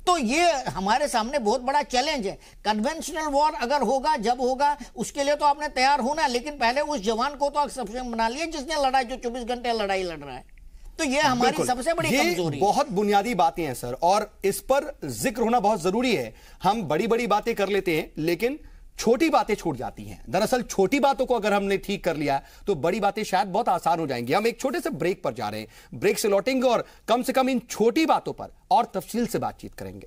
तो ये हमारे सामने बहुत बड़ा चैलेंज है। कन्वेंशनल वॉर अगर होगा, जब होगा, उसके लिए तो आपने तैयार होना है, लेकिन पहले उस जवान को तो आप सक्षम बना लिए जिसने लड़ाई, जो 24 घंटे लड़ाई लड़ रहा है। तो ये हमारी सबसे बड़ी कमजोरी है। बहुत बुनियादी बातें हैं सर, और इस पर जिक्र होना बहुत जरूरी है। हम बड़ी बड़ी बातें कर लेते हैं, लेकिन छोटी बातें छूट जाती हैं। दरअसल छोटी बातों को अगर हमने ठीक कर लिया तो बड़ी बातें शायद बहुत आसान हो जाएंगी। हम एक छोटे से ब्रेक पर जा रहे हैं, ब्रेक से लौटेंगे और कम से कम इन छोटी बातों पर और तफसील से बातचीत करेंगे।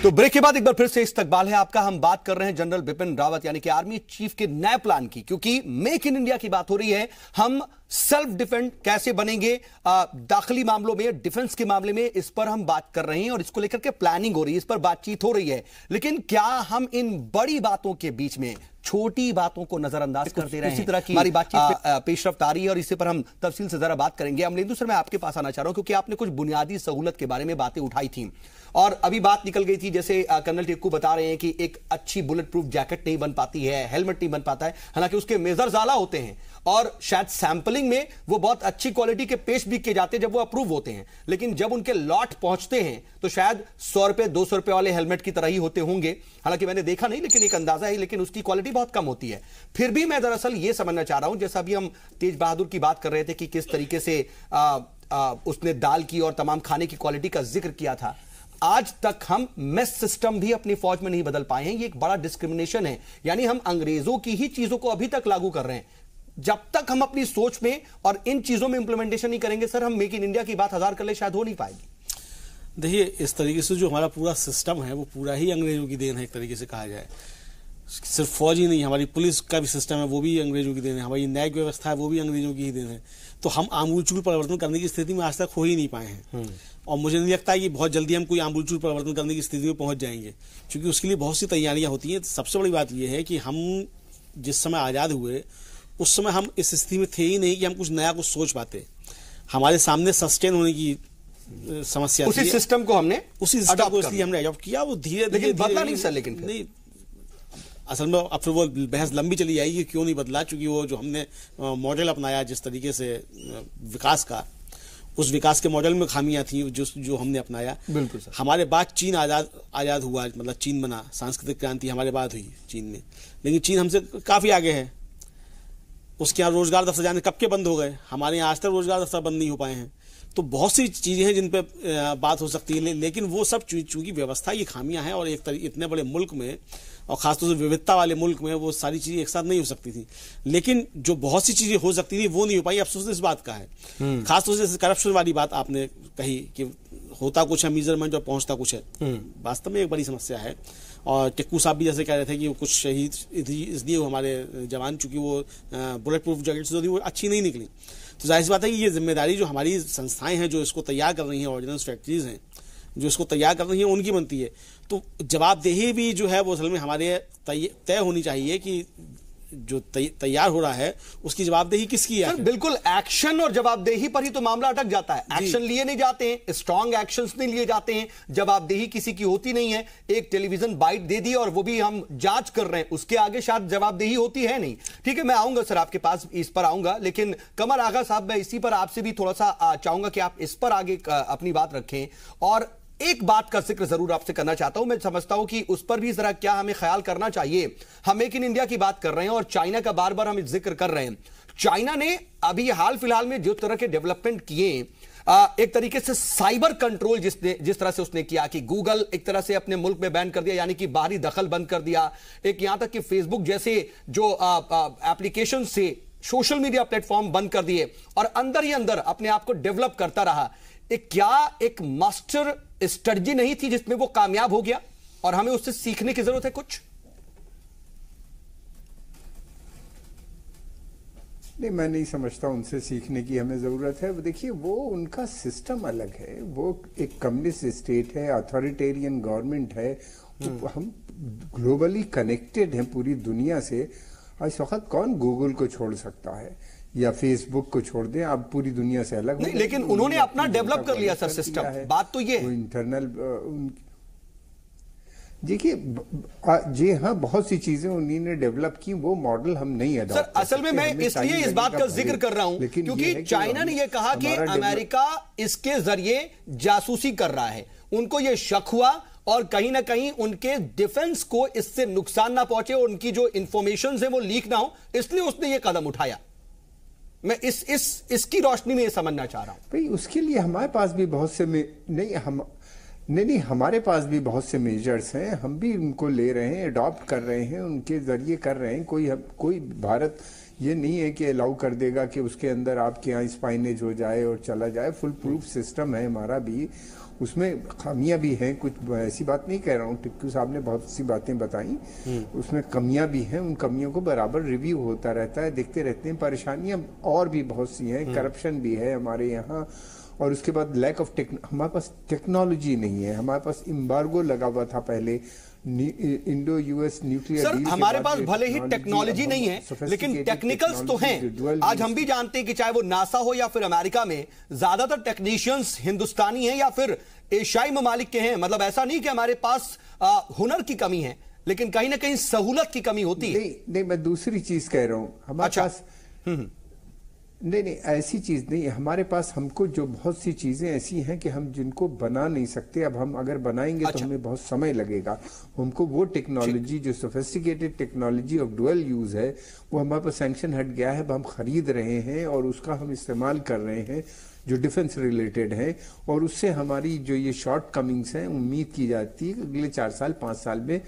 तो ब्रेक के बाद एक बार फिर से इस्तकबाल है आपका। हम बात कर रहे हैं जनरल बिपिन रावत यानी कि आर्मी चीफ के नए प्लान की, क्योंकि मेक इन इंडिया की बात हो रही है। हम सेल्फ डिफेंस कैसे बनेंगे दाखिली मामलों में, डिफेंस के मामले में, इस पर हम बात कर रहे हैं और इसको लेकर के प्लानिंग हो रही है, इस पर बातचीत हो रही है। लेकिन क्या हम इन बड़ी बातों के बीच में छोटी बातों को नजरअंदाज कर दे रहे हैं? इसी तरह की हमारी बातचीत पेशरफ्त आ रही है और इसी पर हम तफसील से जरा बात करेंगे। अमलेंदु सर, मैं आपके पास आना चाह रहा हूं, क्योंकि आपने कुछ बुनियादी सहूलत के बारे में बातें उठाई थी और अभी बात निकल गई थी, जैसे कर्नल टिक्कू बता रहे हैं कि एक अच्छी बुलेट प्रूफ जैकेट नहीं बन पाती है, हेलमेट नहीं बन पाता है, हालांकि उसके मेजर्स आला होते हैं और शायद सैंपलिंग में वो बहुत अच्छी क्वालिटी के पेश भी किए जाते हैं जब वो अप्रूव होते हैं, लेकिन जब उनके लॉट पहुंचते हैं तो शायद 100 रुपए 200 रुपए वाले हेलमेट की तरह ही होते होंगे। हालांकि मैंने देखा नहीं, लेकिन एक अंदाजा है, लेकिन उसकी क्वालिटी बहुत कम होती है। फिर भी मैं दरअसल ये समझना चाह रहा हूं, जैसा अभी हम तेज बहादुर की बात कर रहे थे कि किस तरीके से उसने दाल की और तमाम खाने की क्वालिटी का जिक्र किया था, आज तक हम मेस सिस्टम भी अपनी फौज में नहीं बदल पाए हैं। ये एक बड़ा डिस्क्रिमिनेशन है, यानी हम अंग्रेजों की ही चीजों को अभी तक लागू कर रहे हैं। जब तक हम अपनी सोच में और इन चीजों में इंप्लीमेंटेशन नहीं करेंगे सर, हम मेक इन इंडिया की बात 1000 कर ले शायद हो नहीं पाएगी। देखिए, इस तरीके से जो हमारा पूरा सिस्टम है वो पूरा ही अंग्रेजों की देन है, एक तरीके से कहा जाए। सिर्फ फौज ही नहीं, हमारी पुलिस का भी सिस्टम है वो भी अंग्रेजों की देन है, हमारी न्यायिक व्यवस्था है वो भी अंग्रेजों की ही देन है। तो हम आमूलचूल परिवर्तन करने की स्थिति में आज तक हो ही नहीं पाए हैं और मुझे नहीं लगता कि बहुत जल्दी हम कोई आमूलचूल परिवर्तन करने की स्थिति में पहुंच जाएंगे, क्योंकि उसके लिए बहुत सी तैयारियां होती हैं। सबसे बड़ी बात यह है कि हम जिस समय आज़ाद हुए उस समय हम इस स्थिति में थे ही नहीं कि हम कुछ नया कुछ सोच पाते। हमारे सामने सस्टेन होने की समस्या उसी सिस्टम को हमने इसलिए हमने अडॉप्ट किया, वो धीरे धीरे बदला नहीं सर। लेकिन नहीं, असल में अब फिर वो बहस लंबी चली जाएगी क्यों नहीं बदला, क्योंकि वो जो हमने मॉडल अपनाया जिस तरीके से विकास का, उस विकास के मॉडल में खामियां थी जो हमने अपनाया। बिल्कुल सर। हमारे बाद चीन आजाद हुआ, मतलब चीन बना, सांस्कृतिक क्रांति हमारे बाद हुई चीन में, लेकिन चीन हमसे काफी आगे है। उसके यहाँ रोजगार दफ्तर जाने कब के बंद हो गए, हमारे यहाँ आज तक रोजगार दफ्तर बंद नहीं हो पाए हैं। तो बहुत सी चीजें हैं जिन पे बात हो सकती है, लेकिन वो सब चूंकि व्यवस्था की खामियां हैं और इतने बड़े मुल्क में और खासतौर से विविधता वाले मुल्क में वो सारी चीजें एक साथ नहीं हो सकती थी। लेकिन जो बहुत सी चीजें हो सकती थी वो नहीं हो पाई। अफसोस इस बात का है, खासतौर से करप्शन वाली बात आपने कही कि होता कुछ है मेजरमेंट और पहुंचता कुछ है, वास्तव में एक बड़ी समस्या है और टिक्कू साहब भी जैसे कह रहे थे कि वो कुछ शहीद इसलिए हमारे जवान, चूंकि वो बुलेट प्रूफ जैकेट्स जो थी वो अच्छी नहीं निकली। तो जाहिर सी बात है कि ये जिम्मेदारी जो हमारी संस्थाएं हैं जो इसको तैयार कर रही हैं, ऑर्डिनेंस फैक्ट्रीज हैं जो इसको तैयार कर रही हैं, उनकी बनती है। तो जवाबदेही भी जो है वो असल में हमारे तय होनी चाहिए कि जो तैयार हो रहा है उसकी जवाबदेही किसकी है। बिल्कुल, एक्शन और जवाबदेही पर ही तो मामला अटक जाता है। एक्शन लिए नहीं जाते हैं, स्ट्रांग एक्शंस नहीं लिए जाते हैं, जवाबदेही किसी की होती नहीं है। एक टेलीविजन बाइट दे दी और वो भी हम जांच कर रहे हैं, उसके आगे शायद जवाबदेही होती है नहीं। ठीक है, मैं आऊंगा सर आपके पास, इस पर आऊंगा, लेकिन कमर आगा साहब मैं इसी पर आपसे भी थोड़ा सा चाहूंगा कि आप इस पर आगे अपनी बात रखें। और एक बात का जिक्र जरूर आपसे करना चाहता हूं, मैं समझता हूं कि उस पर भी जरा क्या हमें ख्याल करना चाहिए। हम मेक इन इंडिया की बात कर रहे हैं और चाइना का बार बार हम जिक्र कर रहे हैं। चाइना ने अभी हाल फिलहाल में जो तरह के डेवलपमेंट किए, एक तरीके से साइबर कंट्रोल जिस तरह से उसने किया कि गूगल एक तरह से अपने मुल्क में बैन कर दिया, यानी कि बाहरी दखल बंद कर दिया, एक यहां तक कि फेसबुक जैसे जो एप्लीकेशन से सोशल मीडिया प्लेटफॉर्म बंद कर दिए और अंदर ही अंदर अपने आप को डेवलप करता रहा। एक मास्टर स्ट्रेटजी नहीं थी जिसमें वो कामयाब हो गया और हमें उससे सीखने की जरूरत है कुछ? नहीं, मैं नहीं समझता उनसे सीखने की हमें जरूरत है। देखिए, वो उनका सिस्टम अलग है, वो एक कम्युनिस्ट स्टेट है, अथॉरिटेरियन गवर्नमेंट है। तो हम ग्लोबली कनेक्टेड हैं पूरी दुनिया से। इस वक्त कौन गूगल को छोड़ सकता है या फेसबुक को छोड़ दें? आप पूरी दुनिया से अलग नहीं, लेकिन उन्होंने अपना डेवलप कर लिया सर सिस्टम। बात तो ये इंटरनल देखिए, जी हाँ, बहुत सी चीजें उन्होंने डेवलप की, वो मॉडल हम नहीं अडॉप्ट सर। असल में मैं इसलिए इस बात का जिक्र कर रहा हूं क्योंकि चाइना ने यह कहा कि अमेरिका इसके जरिए जासूसी कर रहा है। उनको यह शक हुआ और कहीं ना कहीं उनके डिफेंस को इससे नुकसान ना पहुंचे और उनकी जो इंफॉर्मेशन है वो लीक ना हो, इसलिए उसने यह कदम उठाया। मैं इसकी रोशनी में यह समझना चाह रहा हूं। भाई, उसके लिए हमारे पास भी बहुत से नहीं, हमारे पास भी बहुत से मेजर्स हैं, हम भी उनको ले रहे हैं, अडॉप्ट कर रहे हैं, उनके जरिए कर रहे हैं। कोई भारत ये नहीं है कि अलाउ कर देगा कि उसके अंदर आपके यहाँ स्पाइनेज हो जाए और चला जाए। फुल प्रूफ सिस्टम है हमारा भी, उसमें खामियां भी हैं कुछ, ऐसी बात नहीं कह रहा हूँ। टिक्कू साहब ने बहुत सी बातें बताई, उसमें कमियां भी हैं, उन कमियों को बराबर रिव्यू होता रहता है, देखते रहते हैं। परेशानियां और भी बहुत सी हैं, करप्शन भी है हमारे यहाँ, और उसके बाद लैक ऑफ हमारे पास टेक्नोलॉजी नहीं है। हमारे पास एम्बार्गो लगा हुआ था पहले इंडो यूएस न्यूक्लियर सर, हमारे पास भले ही टेक्नोलॉजी नहीं है लेकिन टेक्निकल्स तो हैं। आज हम भी जानते हैं कि चाहे वो नासा हो या फिर अमेरिका में ज्यादातर टेक्नीशियंस हिंदुस्तानी हैं या फिर एशियाई ममालिक के हैं। मतलब ऐसा नहीं कि हमारे पास हुनर की कमी है, लेकिन कहीं ना कहीं सहूलत की कमी होती है। नहीं, मैं दूसरी चीज कह रहा हूं। हमारे पास नहीं, ऐसी चीज नहीं है हमारे पास। हमको जो बहुत सी चीजें ऐसी हैं कि हम जिनको बना नहीं सकते। अब हम अगर बनाएंगे तो हमें बहुत समय लगेगा। हमको वो टेक्नोलॉजी जो sophisticated technology of dual use है, वो हमारे पास सैंक्शन हट गया है, हम खरीद रहे हैं और उसका हम इस्तेमाल कर रहे हैं जो डिफेंस रिलेटेड है। और उससे हमारी जो ये शॉर्ट कमिंग्स हैं, उम्मीद की जाती है कि अगले 4 साल 5 साल में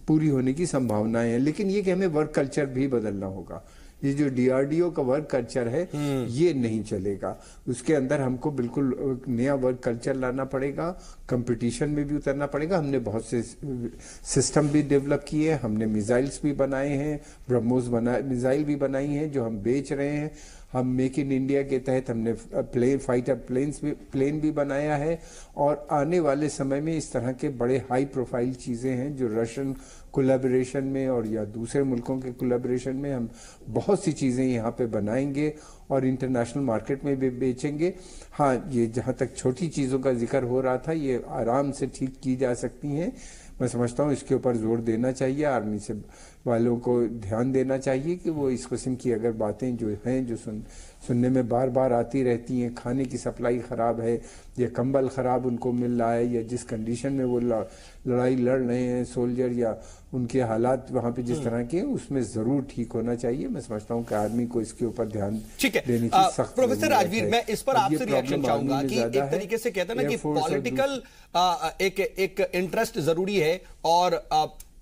पूरी होने की संभावनाएं हैं। लेकिन ये कि हमें वर्क कल्चर भी बदलना होगा। ये जो डीआरडीओ का वर्क कल्चर है ये नहीं चलेगा, उसके अंदर हमको बिल्कुल नया वर्क कल्चर लाना पड़ेगा, कंपटीशन में भी उतरना पड़ेगा। हमने बहुत से सिस्टम भी डेवलप किए, हमने मिसाइल्स भी बनाए हैं, ब्रह्मोस मिसाइल भी बनाई हैं जो हम बेच रहे हैं। हम मेक इन इंडिया के तहत हमने फाइटर प्लेन भी बनाया है। और आने वाले समय में इस तरह के बड़े हाई प्रोफाइल चीज़ें हैं जो रशियन कोलैबोरेशन में और या दूसरे मुल्कों के कोलैबोरेशन में हम बहुत सी चीज़ें यहाँ पे बनाएंगे और इंटरनेशनल मार्केट में भी बेचेंगे। हाँ, ये जहाँ तक छोटी चीज़ों का जिक्र हो रहा था, ये आराम से ठीक की जा सकती हैं। मैं समझता हूँ इसके ऊपर जोर देना चाहिए, आर्मी से वालों को ध्यान देना चाहिए कि वो इस किस्म की अगर बातें जो हैं जो सुनने में बार बार आती रहती हैं, खाने की सप्लाई ख़राब है या कंबल ख़राब उनको मिल रहा है या जिस कंडीशन में वो लड़ाई लड़ रहे हैं सोल्जर या उनके हालात वहाँ पे जिस तरह के, उसमें ज़रूर ठीक होना चाहिए। मैं समझता हूँ कि आर्मी को इसके ऊपर ध्यान देने की सख्त प्रोफेसर राजवीर, मैं इस पर आपसे रिएक्शन चाहूंगा कि एक तरीके से कहते हैं ना कि पॉलिटिकल एक इंटरेस्ट जरूरी है और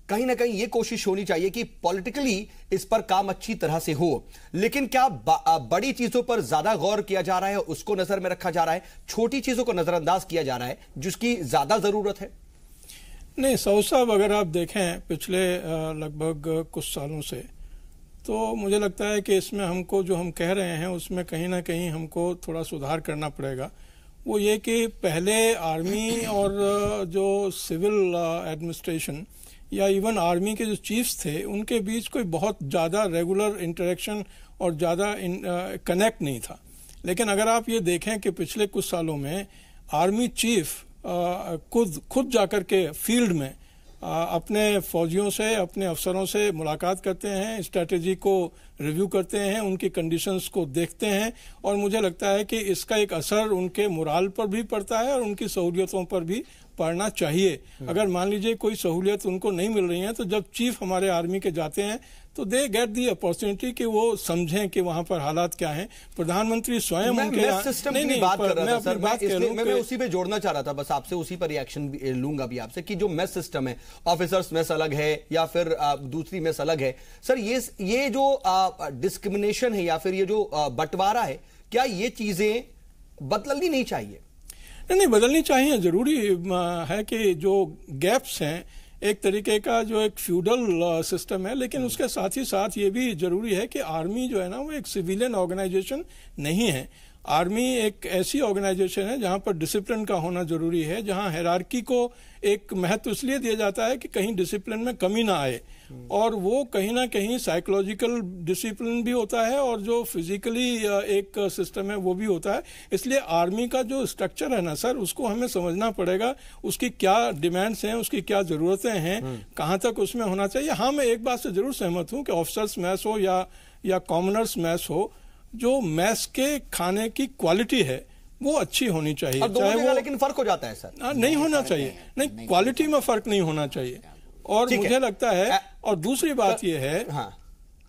कहीं ना कहीं ये कोशिश होनी चाहिए कि पॉलिटिकली इस पर काम अच्छी तरह से हो। लेकिन क्या बड़ी चीजों पर ज्यादा गौर किया जा रहा है, उसको नजर में रखा जा रहा है, छोटी चीजों को नजरअंदाज किया जा रहा है जिसकी ज्यादा जरूरत है? नहीं, सऊद साहब अगर आप देखें पिछले लगभग कुछ सालों से, तो मुझे लगता है कि इसमें हमको जो हम कह रहे हैं उसमें कहीं ना कहीं हमको थोड़ा सुधार करना पड़ेगा। वो ये कि पहले आर्मी और जो सिविल एडमिनिस्ट्रेशन या इवन आर्मी के जो चीफ्स थे उनके बीच कोई बहुत ज़्यादा रेगुलर इंटरेक्शन और ज़्यादा कनेक्ट नहीं था। लेकिन अगर आप ये देखें कि पिछले कुछ सालों में आर्मी चीफ खुद जाकर के फील्ड में अपने फौजियों से, अपने अफसरों से मुलाकात करते हैं, स्ट्रेटेजी को रिव्यू करते हैं, उनकी कंडीशंस को देखते हैं, और मुझे लगता है कि इसका एक असर उनके मोराल पर भी पड़ता है और उनकी सहूलियतों पर भी पड़ना चाहिए। अगर मान लीजिए कोई सहूलियत उनको नहीं मिल रही है, तो जब चीफ हमारे आर्मी के जाते हैं तो दे गेट दी अपॉर्चुनिटी कि वो समझें कि वहां पर हालात क्या हैं। प्रधानमंत्री स्वयं उनके मैं उसी पे जोड़ना चाह रहा था, बस आपसे उसी पर रिएक्शन लूंगा भी आपसे कि जो मेस सिस्टम है, ऑफिसर्स मेस अलग है या फिर दूसरी मेस अलग है, सर ये जो डिस्क्रिमिनेशन है या फिर ये जो बंटवारा है, क्या ये चीजें बदलनी नहीं चाहिए? नहीं, बदलनी चाहिए। जरूरी है कि जो गैप्स हैं, एक तरीके का जो एक फ्यूडल सिस्टम है, लेकिन उसके साथ ही साथ ये भी जरूरी है कि आर्मी जो है ना वो एक सिविलियन ऑर्गेनाइजेशन नहीं है। आर्मी एक ऐसी ऑर्गेनाइजेशन है जहां पर डिसिप्लिन का होना जरूरी है, जहां हायरार्की को एक महत्व इसलिए दिया जाता है कि कहीं डिसिप्लिन में कमी ना आए, और वो कहीं ना कहीं साइकोलॉजिकल डिसिप्लिन भी होता है और जो फिजिकली एक सिस्टम है वो भी होता है। इसलिए आर्मी का जो स्ट्रक्चर है ना सर, उसको हमें समझना पड़ेगा, उसकी क्या डिमांड्स हैं, उसकी क्या जरूरतें हैं, कहाँ तक उसमें होना चाहिए। हाँ, मैं एक बात से जरूर सहमत हूँ कि ऑफिसर्स मैस हो या कॉमनर्स मैस हो, जो मैस के खाने की क्वालिटी है वो अच्छी होनी चाहिए, चाहे वो, लेकिन फर्क हो जाता है सर। नहीं होना चाहिए, नहीं, क्वालिटी में फर्क नहीं होना चाहिए। और मुझे लगता है, और दूसरी बात यह है, हाँ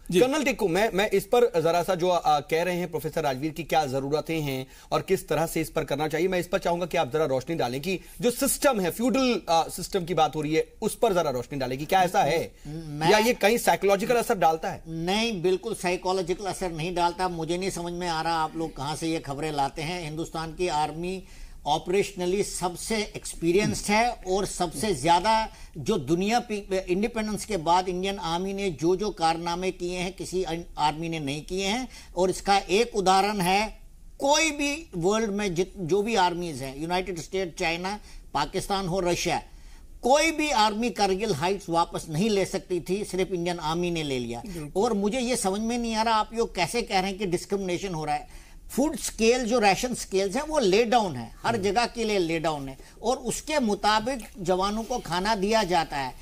कर्नल टिक्कू, मैं इस पर जरा सा जो कह रहे हैं प्रोफेसर राजवीर की क्या जरूरतें हैं और किस तरह से इस पर करना चाहिए, मैं इस पर चाहूंगा कि आप जरा रोशनी डालें कि जो सिस्टम है, फ्यूडल सिस्टम की बात हो रही है, उस पर जरा रोशनी डालें कि क्या ऐसा है या ये कहीं साइकोलॉजिकल असर डालता है? नहीं, बिल्कुल साइकोलॉजिकल असर नहीं डालता। मुझे नहीं समझ में आ रहा आप लोग कहां से ये खबरें लाते हैं। हिंदुस्तान की आर्मी ऑपरेशनली सबसे एक्सपीरियंस्ड है और सबसे ज्यादा जो दुनिया इंडिपेंडेंस के बाद इंडियन आर्मी ने जो कारनामे किए हैं किसी आर्मी ने नहीं किए हैं। और इसका एक उदाहरण है, कोई भी वर्ल्ड में जो भी आर्मीज हैं, यूनाइटेड स्टेट, चाइना, पाकिस्तान हो, रशिया, कोई भी आर्मी कारगिल हाइट्स वापस नहीं ले सकती थी, सिर्फ इंडियन आर्मी ने ले लिया। और मुझे ये समझ में नहीं आ रहा आप ये कैसे कह रहे हैं कि डिस्क्रिमिनेशन हो रहा है। फूड स्केल, जो राशन स्केल्स हैं, वो ले डाउन है, हर जगह के लिए ले डाउन है, और उसके मुताबिक जवानों को खाना दिया जाता है।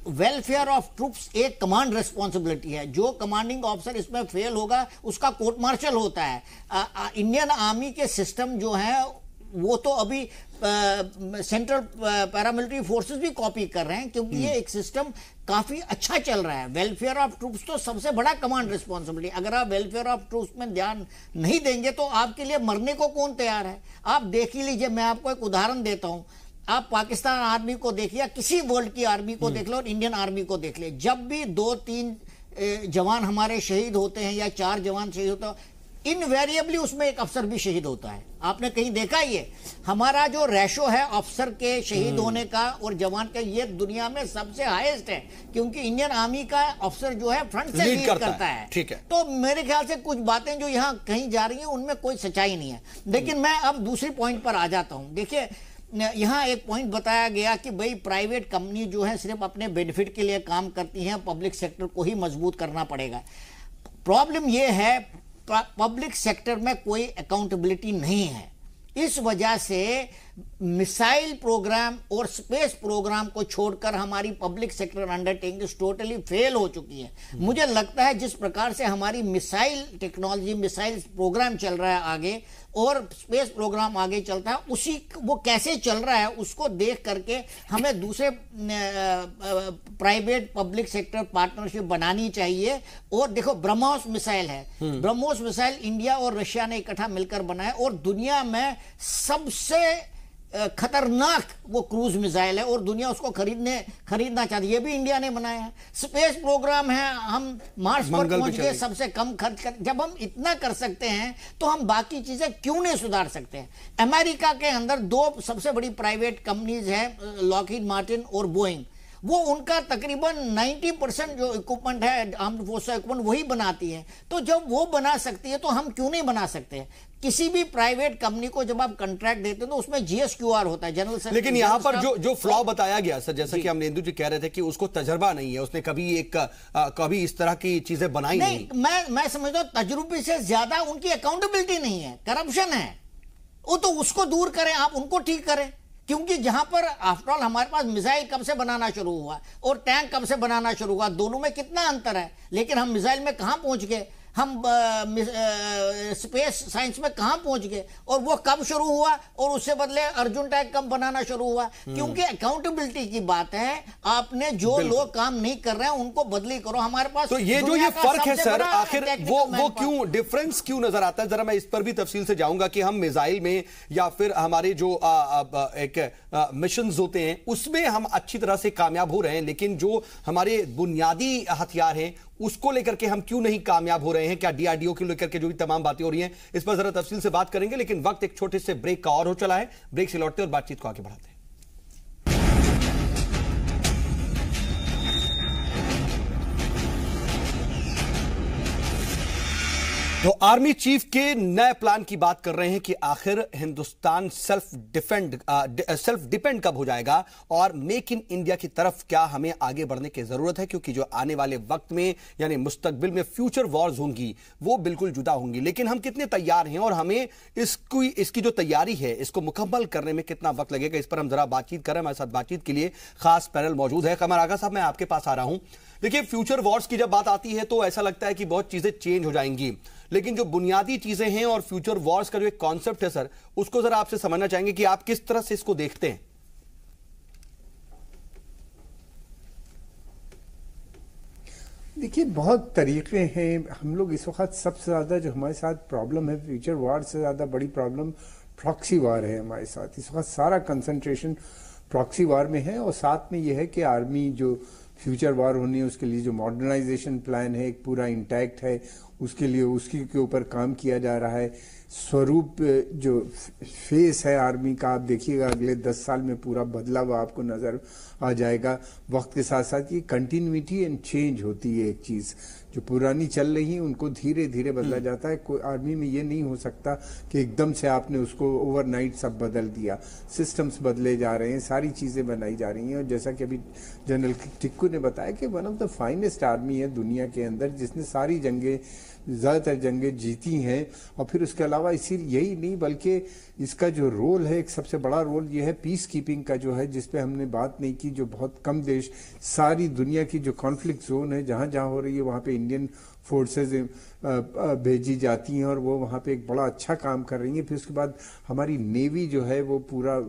वेलफेयर ऑफ ट्रूप्स एक कमांड रिस्पॉन्सिबिलिटी है, जो कमांडिंग ऑफिसर इसमें फेल होगा उसका कोर्ट मार्शल होता है। इंडियन आर्मी के सिस्टम जो है वो तो अभी सेंट्रल पैरामिलिट्री फोर्सेस भी कॉपी कर रहे हैं, क्योंकि ये एक सिस्टम काफी अच्छा चल रहा है। वेलफेयर ऑफ ट्रूप्स तो सबसे बड़ा कमांड रिस्पॉन्सिबिलिटी। अगर आप वेलफेयर ऑफ ट्रूप्स में ध्यान नहीं देंगे तो आपके लिए मरने को कौन तैयार है? आप देख ही लीजिए, मैं आपको एक उदाहरण देता हूं। आप पाकिस्तान आर्मी को देखिए या किसी वर्ल्ड की आर्मी को देख लो और इंडियन आर्मी को देख ले, जब भी 2-3 जवान हमारे शहीद होते हैं या 4 जवान शहीद होते हैं, इनवेरिएबली उसमें एक अफसर भी शहीद होता है। आपने कहीं देखा? ये हमारा जो रेशो है अफसर के शहीद होने का और जवान का, ये दुनिया में सबसे हाईएस्ट है, क्योंकि इंडियन आर्मी का अफसर जो है फ्रंट से लीड करता है। ठीक है। तो मेरे ख्याल से कुछ बातें जो यहाँ कहीं जा रही हैं उनमें कोई सच्चाई नहीं है। लेकिन मैं अब दूसरी पॉइंट पर आ जाता हूँ। देखिए, यहाँ एक पॉइंट बताया गया कि भाई प्राइवेट कंपनी जो है सिर्फ अपने बेनिफिट के लिए काम करती हैं, पब्लिक सेक्टर को ही मजबूत करना पड़ेगा। प्रॉब्लम यह है, पब्लिक सेक्टर में कोई अकाउंटेबिलिटी नहीं है। इस वजह से मिसाइल प्रोग्राम और स्पेस प्रोग्राम को छोड़कर हमारी public sector undertakings totally fail हो चुकी है। मुझे लगता है जिस प्रकार से हमारी मिसाइल टेक्नोलॉजी, मिसाइल प्रोग्राम चल रहा है आगे और स्पेस प्रोग्राम आगे चलता है, उसी वो कैसे चल रहा है उसको देख करके हमें दूसरे प्राइवेट पब्लिक सेक्टर पार्टनरशिप बनानी चाहिए। और देखो, ब्रह्मोस मिसाइल है, ब्रह्मोस मिसाइल इंडिया और रशिया ने इकट्ठा मिलकर बनाया और दुनिया में सबसे खतरनाक वो क्रूज मिसाइल है और दुनिया उसको खरीदना चाहती है। ये भी इंडिया ने बनाया है। स्पेस प्रोग्राम है, हम मार्स पर पहुंच गए सबसे कम खर्च कर। जब हम इतना कर सकते हैं तो हम बाकी चीजें क्यों नहीं सुधार सकते हैं? अमेरिका के अंदर 2 सबसे बड़ी प्राइवेट कंपनीज हैं, लॉकहीड मार्टिन और बोइंग। वो उनका तकरीबन 90% जो इक्विपमेंट है आर्म्ड फोर्स का इक्विपमेंट वही बनाती है। तो जब वो बना सकती है तो हम क्यों नहीं बना सकते? किसी भी प्राइवेट कंपनी को जब आप कॉन्ट्रैक्ट देते हो तो उसमें GSQR होता है, जनरल। लेकिन यहां पर जो फ्लॉ बताया गया सर, जैसा कि अमरेंदु जी कह रहे थे कि उसको तजर्बा नहीं है, उसने कभी इस तरह की चीजें बनाई नहीं। मैं समझता हूं तजुर्बे से ज्यादा उनकी अकाउंटेबिलिटी नहीं है, करप्शन है। वो तो उसको दूर करें, आप उनको ठीक करें। क्योंकि जहां पर आफ्टरऑल हमारे पास मिसाइल कब से बनाना शुरू हुआ और टैंक कब से बनाना शुरू हुआ, दोनों में कितना अंतर है। लेकिन हम मिसाइल में कहां पहुंच गए, हम स्पेस साइंस में कहां पहुंच गए, और वो कब शुरू हुआ और उससे बदले अर्जुन टैंक कब बनाना शुरू हुआ? क्योंकि अकाउंटेबिलिटी की बात है। आपने जो लोग काम नहीं कर रहे हैं उनको बदली करो। हमारे पास तो ये जो ये फर्क है सर, आखिर वो क्यों डिफरेंस क्यों नजर आता है? जरा मैं इस पर भी तफसील से जाऊंगा कि हम मिसाइल में या फिर हमारे जो एक मिशंस होते हैं उसमें हम अच्छी तरह से कामयाब हो रहे हैं, लेकिन जो हमारे बुनियादी हथियार हैं उसको लेकर के हम क्यों नहीं कामयाब हो रहे हैं? क्या DRDO को लेकर के जो भी तमाम बातें हो रही हैं इस पर जरा तफसील से बात करेंगे, लेकिन वक्त एक छोटे से ब्रेक का और हो चला है। ब्रेक से लौटते और बातचीत को आगे बढ़ाते हैं। तो आर्मी चीफ के नए प्लान की बात कर रहे हैं कि आखिर हिंदुस्तान सेल्फ डिपेंड कब हो जाएगा और मेक इन इंडिया की तरफ क्या हमें आगे बढ़ने की जरूरत है, क्योंकि जो आने वाले वक्त में यानी मुस्तकबिल में फ्यूचर वॉर्स होंगी वो बिल्कुल जुदा होंगी। लेकिन हम कितने तैयार हैं और हमें इसकी जो तैयारी है इसको मुकम्मल करने में कितना वक्त लगेगा, इस पर हम जरा बातचीत करें। हमारे साथ बातचीत के लिए खास पैनल मौजूद है। कमर आगा साहब, मैं आपके पास आ रहा हूं। देखिए, फ्यूचर वॉर्स की जब बात आती है तो ऐसा लगता है कि बहुत चीजें चेंज हो जाएंगी, लेकिन जो बुनियादी चीजें हैं और फ्यूचर वॉर्स का जो एक कॉन्सेप्ट है सर, उसको जरा आपसे समझना चाहेंगे कि आप किस तरह से इसको देखते हैं। देखिए, बहुत तरीके हैं। हम लोग इस वक्त सबसे ज़्यादा जो हमारे साथ प्रॉब्लम है, फ्यूचर वार से ज़्यादा बड़ी प्रॉब्लम प्रॉक्सी वार है हमारे साथ। इस वक्त सारा कंसंट्रेशन प्रॉक्सी वार में है, और साथ में यह है कि आर्मी जो फ्यूचर वार होनी है उसके लिए जो मॉडर्नाइजेशन प्लान है एक पूरा इंटैक्ट है, उसके लिए उसकी के ऊपर काम किया जा रहा है। स्वरूप जो फेस है आर्मी का, आप देखिएगा अगले 10 साल में पूरा बदलाव आपको नजर आ जाएगा। वक्त के साथ साथ ये कंटिन्यूटी एंड चेंज होती है। एक चीज जो पुरानी चल रही है उनको धीरे धीरे बदला जाता है। कोई आर्मी में ये नहीं हो सकता कि एकदम से आपने उसको ओवरनाइट सब बदल दिया। सिस्टम्स बदले जा रहे हैं, सारी चीजें बनाई जा रही हैं, और जैसा कि अभी जनरल टिक्कू ने बताया कि one of the finest army है दुनिया के अंदर, जिसने सारी जंगें ज़्यादातर जंगें जीती हैं। और फिर उसके अलावा इसी यही नहीं बल्कि इसका जो रोल है, एक सबसे बड़ा रोल ये है पीस कीपिंग का जो है, जिस पे हमने बात नहीं की। जो बहुत कम देश, सारी दुनिया की जो कॉन्फ्लिक्ट जोन है जहाँ जहाँ हो रही है वहाँ पे इंडियन फोर्सेज भेजी जाती हैं और वो वहाँ पे एक बड़ा अच्छा काम कर रही हैं। फिर उसके बाद हमारी नेवी जो है वो पूरा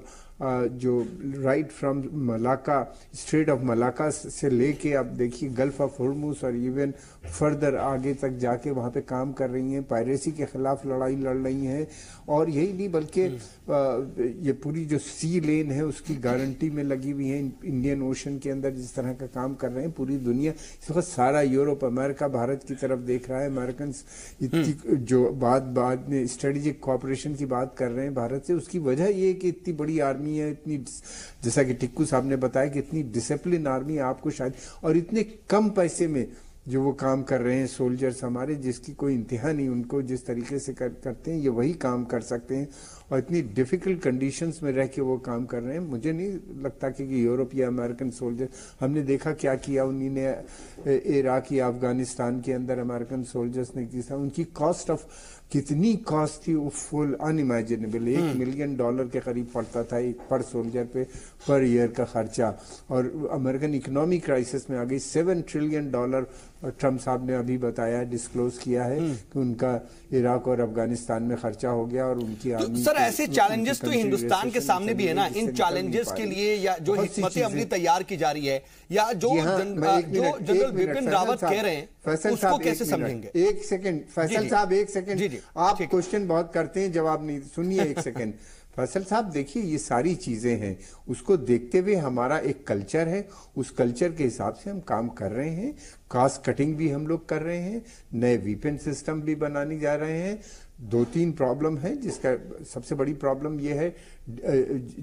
जो right from Malacca, straight of Malacca से लेके आप देखिए गल्फ ऑफ हॉर्मुज और इवन फर्दर आगे तक जाके वहाँ पे काम कर रही हैं, पायरेसी के खिलाफ लड़ाई लड़ रही हैं। और यही नहीं बल्कि ये पूरी जो सी लेन है उसकी गारंटी में लगी हुई है। इंडियन ओशन के अंदर जिस तरह का काम कर रहे हैं पूरी दुनिया, इस वक्त सारा यूरोप, अमेरिका भारत की तरफ देख रहा है। अमेरिकन इतनी जो बाद में स्ट्रेटेजिक कोऑपरेशन की बात कर रहे हैं भारत से, उसकी वजह ये है कि इतनी बड़ी आर्मी है, इतनी, जैसा कि टिक्कू साहब ने बताया कि इतनी डिसिप्लिन आर्मी आपको शायद, और इतने कम पैसे में जो वो काम कर रहे हैं सोल्जर्स हमारे, जिसकी कोई इंतहा नहीं। उनको जिस तरीके से करते हैं ये वही काम कर सकते हैं, और इतनी डिफिकल्ट कंडीशंस में रह के वो काम कर रहे हैं। मुझे नहीं लगता कि यूरोप या अमेरिकन सोल्जर, हमने देखा क्या किया उन्हीं ने इराक या अफगानिस्तान के अंदर अमेरिकन सोल्जर्स ने किया। उनकी कॉस्ट ऑफ कितनी कॉस्ट थी वो फुल अनइमेजिनेबल। $1 मिलियन के करीब पड़ता था एक पर सोल्जर पे पर ईयर का खर्चा। और अमेरिकन इकोनॉमी क्राइसिस में आ गई। $7 ट्रिलियन ट्रम्प साहब ने अभी बताया, डिस्क्लोज किया है कि उनका इराक और अफगानिस्तान में खर्चा हो गया। और उनकी आर्मी, सर ऐसे चैलेंजेस तो हिंदुस्तान के सामने भी है ना। इन चैलेंजेस के लिए या जो हिकमत अमली तैयार की जा रही है या जो जनरल बिपिन रावत कह रहे हैं, उसको कैसे समझेंगे? एक सेकंड फैसल साहब, एक सेकंड। आप क्वेश्चन बहुत करते हैं, जवाब नहीं। सुनिए एक सेकंड। फैसल साहब देखिए, ये सारी चीजें हैं, उसको देखते हुए हमारा एक कल्चर है, उस कल्चर के हिसाब से हम काम कर रहे हैं। कास्ट कटिंग भी हम लोग कर रहे हैं, नए वीपन सिस्टम भी बनाने जा रहे हैं। 2-3 प्रॉब्लम है, जिसका सबसे बड़ी प्रॉब्लम ये है,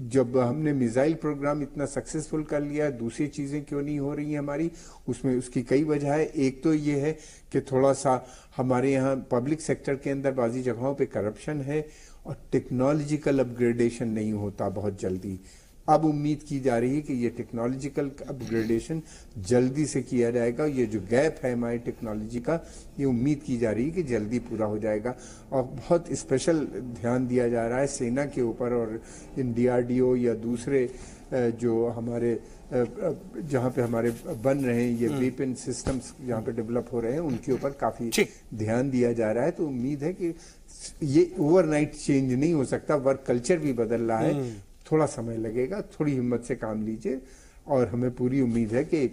जब हमने मिसाइल प्रोग्राम इतना सक्सेसफुल कर लिया, दूसरी चीजें क्यों नहीं हो रही हैं हमारी, उसमें उसकी कई वजह है। एक तो ये है कि थोड़ा सा हमारे यहाँ पब्लिक सेक्टर के अंदर बाज़ी जगहों पे करप्शन है और टेक्नोलॉजिकल अपग्रेडेशन नहीं होता बहुत जल्दी। अब उम्मीद की जा रही है कि ये टेक्नोलॉजिकल अपग्रेडेशन जल्दी से किया जाएगा। ये जो गैप है हमारी टेक्नोलॉजी का, ये उम्मीद की जा रही है कि जल्दी पूरा हो जाएगा। और बहुत स्पेशल ध्यान दिया जा रहा है सेना के ऊपर, और इन DRDO या दूसरे जो हमारे जहाँ पे हमारे बन रहे हैं ये वेपन सिस्टम्स जहाँ पे डेवलप हो रहे हैं, उनके ऊपर काफी ध्यान दिया जा रहा है। तो उम्मीद है कि ये ओवरनाइट चेंज नहीं हो सकता, वर्क कल्चर भी बदल रहा है, थोड़ा समय लगेगा, थोड़ी हिम्मत से काम लीजिए। और हमें पूरी उम्मीद है कि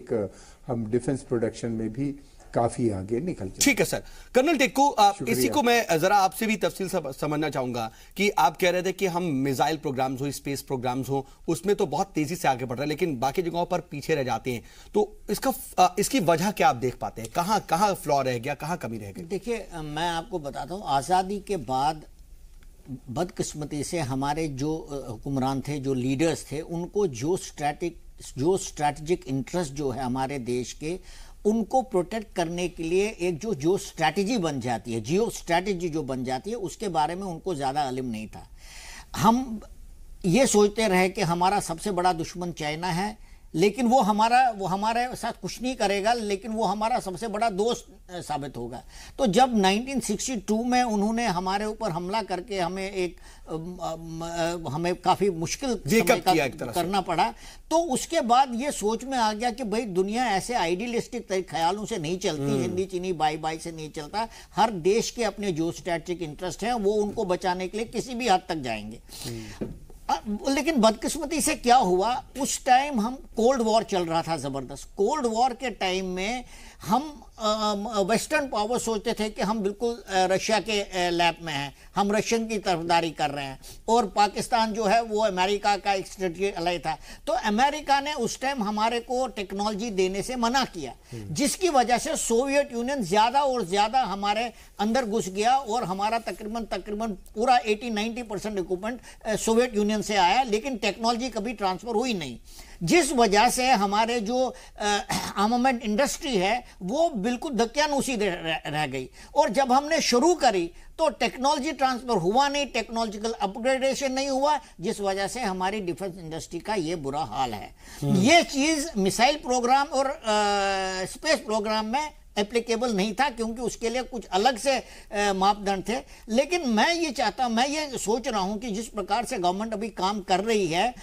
हम डिफेंस प्रोडक्शन में भी काफी आगे निकल जाए। ठीक है सर। कर्नल टेक्कू, इसी को मैं जरा आपसे भी तफसील से समझना चाहूंगा कि आप कह रहे थे कि हम मिसाइल प्रोग्राम्स हो, स्पेस प्रोग्राम्स हो, उसमें तो बहुत तेजी से आगे बढ़ रहे हैं, लेकिन बाकी जगहों पर पीछे रह जाते हैं। तो इसकी वजह क्या आप देख पाते हैं? कहां फ्लॉ रह गया, कहां कमी रह गई? देखिए, मैं आपको बताता हूं, आज़ादी के बाद बदकिस्मती से हमारे जो हुक्मरान थे, जो लीडर्स थे, उनको जो स्ट्रैटेजिक इंटरेस्ट जो है हमारे देश के, उनको प्रोटेक्ट करने के लिए एक जो स्ट्रैटेजी बन जाती है, जियो स्ट्रैटेजी जो बन जाती है, उसके बारे में उनको ज़्यादा इल्म नहीं था। हम ये सोचते रहे कि हमारा सबसे बड़ा दुश्मन चाइना है, लेकिन वो हमारे साथ कुछ नहीं करेगा, लेकिन वो हमारा सबसे बड़ा दोस्त साबित होगा। तो जब 1962 में उन्होंने हमारे ऊपर हमला करके हमें काफी मुश्किल करना पड़ा, तो उसके बाद ये सोच में आ गया कि भाई दुनिया ऐसे आइडियलिस्टिक ख्यालों से नहीं चलती, हिंदी चीनी बाई से नहीं चलता। हर देश के अपने जो स्ट्रैटेजिक इंटरेस्ट हैं वो उनको बचाने के लिए किसी भी हद तक जाएंगे। लेकिन बदकिस्मती से क्या हुआ, उस टाइम हम कोल्ड वॉर चल रहा था जबरदस्त। कोल्ड वॉर के टाइम में हम वेस्टर्न पावर सोचते थे कि हम बिल्कुल रशिया के लैप में हैं, हम रशियन की तरफदारी कर रहे हैं, और पाकिस्तान जो है वो अमेरिका का एक स्ट्रेटेजिक एलाय था। तो अमेरिका ने उस टाइम हमारे को टेक्नोलॉजी देने से मना किया, जिसकी वजह से सोवियत यूनियन ज्यादा और ज्यादा हमारे अंदर घुस गया, और हमारा तकरीबन पूरा 80-90% इक्विपमेंट सोवियत यूनियन से आया, लेकिन टेक्नोलॉजी कभी ट्रांसफर हुई नहीं, जिस वजह से हमारे जो आर्मामेंट इंडस्ट्री है वो बिल्कुल दकियानूसी रह गई। और जब हमने शुरू करी तो टेक्नोलॉजी ट्रांसफर हुआ नहीं, टेक्नोलॉजिकल अपग्रेडेशन नहीं हुआ, जिस वजह से हमारी डिफेंस इंडस्ट्री का ये बुरा हाल है। ये चीज मिसाइल प्रोग्राम और स्पेस प्रोग्राम में एप्लीकेबल नहीं था, क्योंकि उसके लिए कुछ अलग से मापदंड थे। लेकिन मैं ये सोच रहा हूं कि जिस प्रकार से गवर्नमेंट अभी काम कर रही है,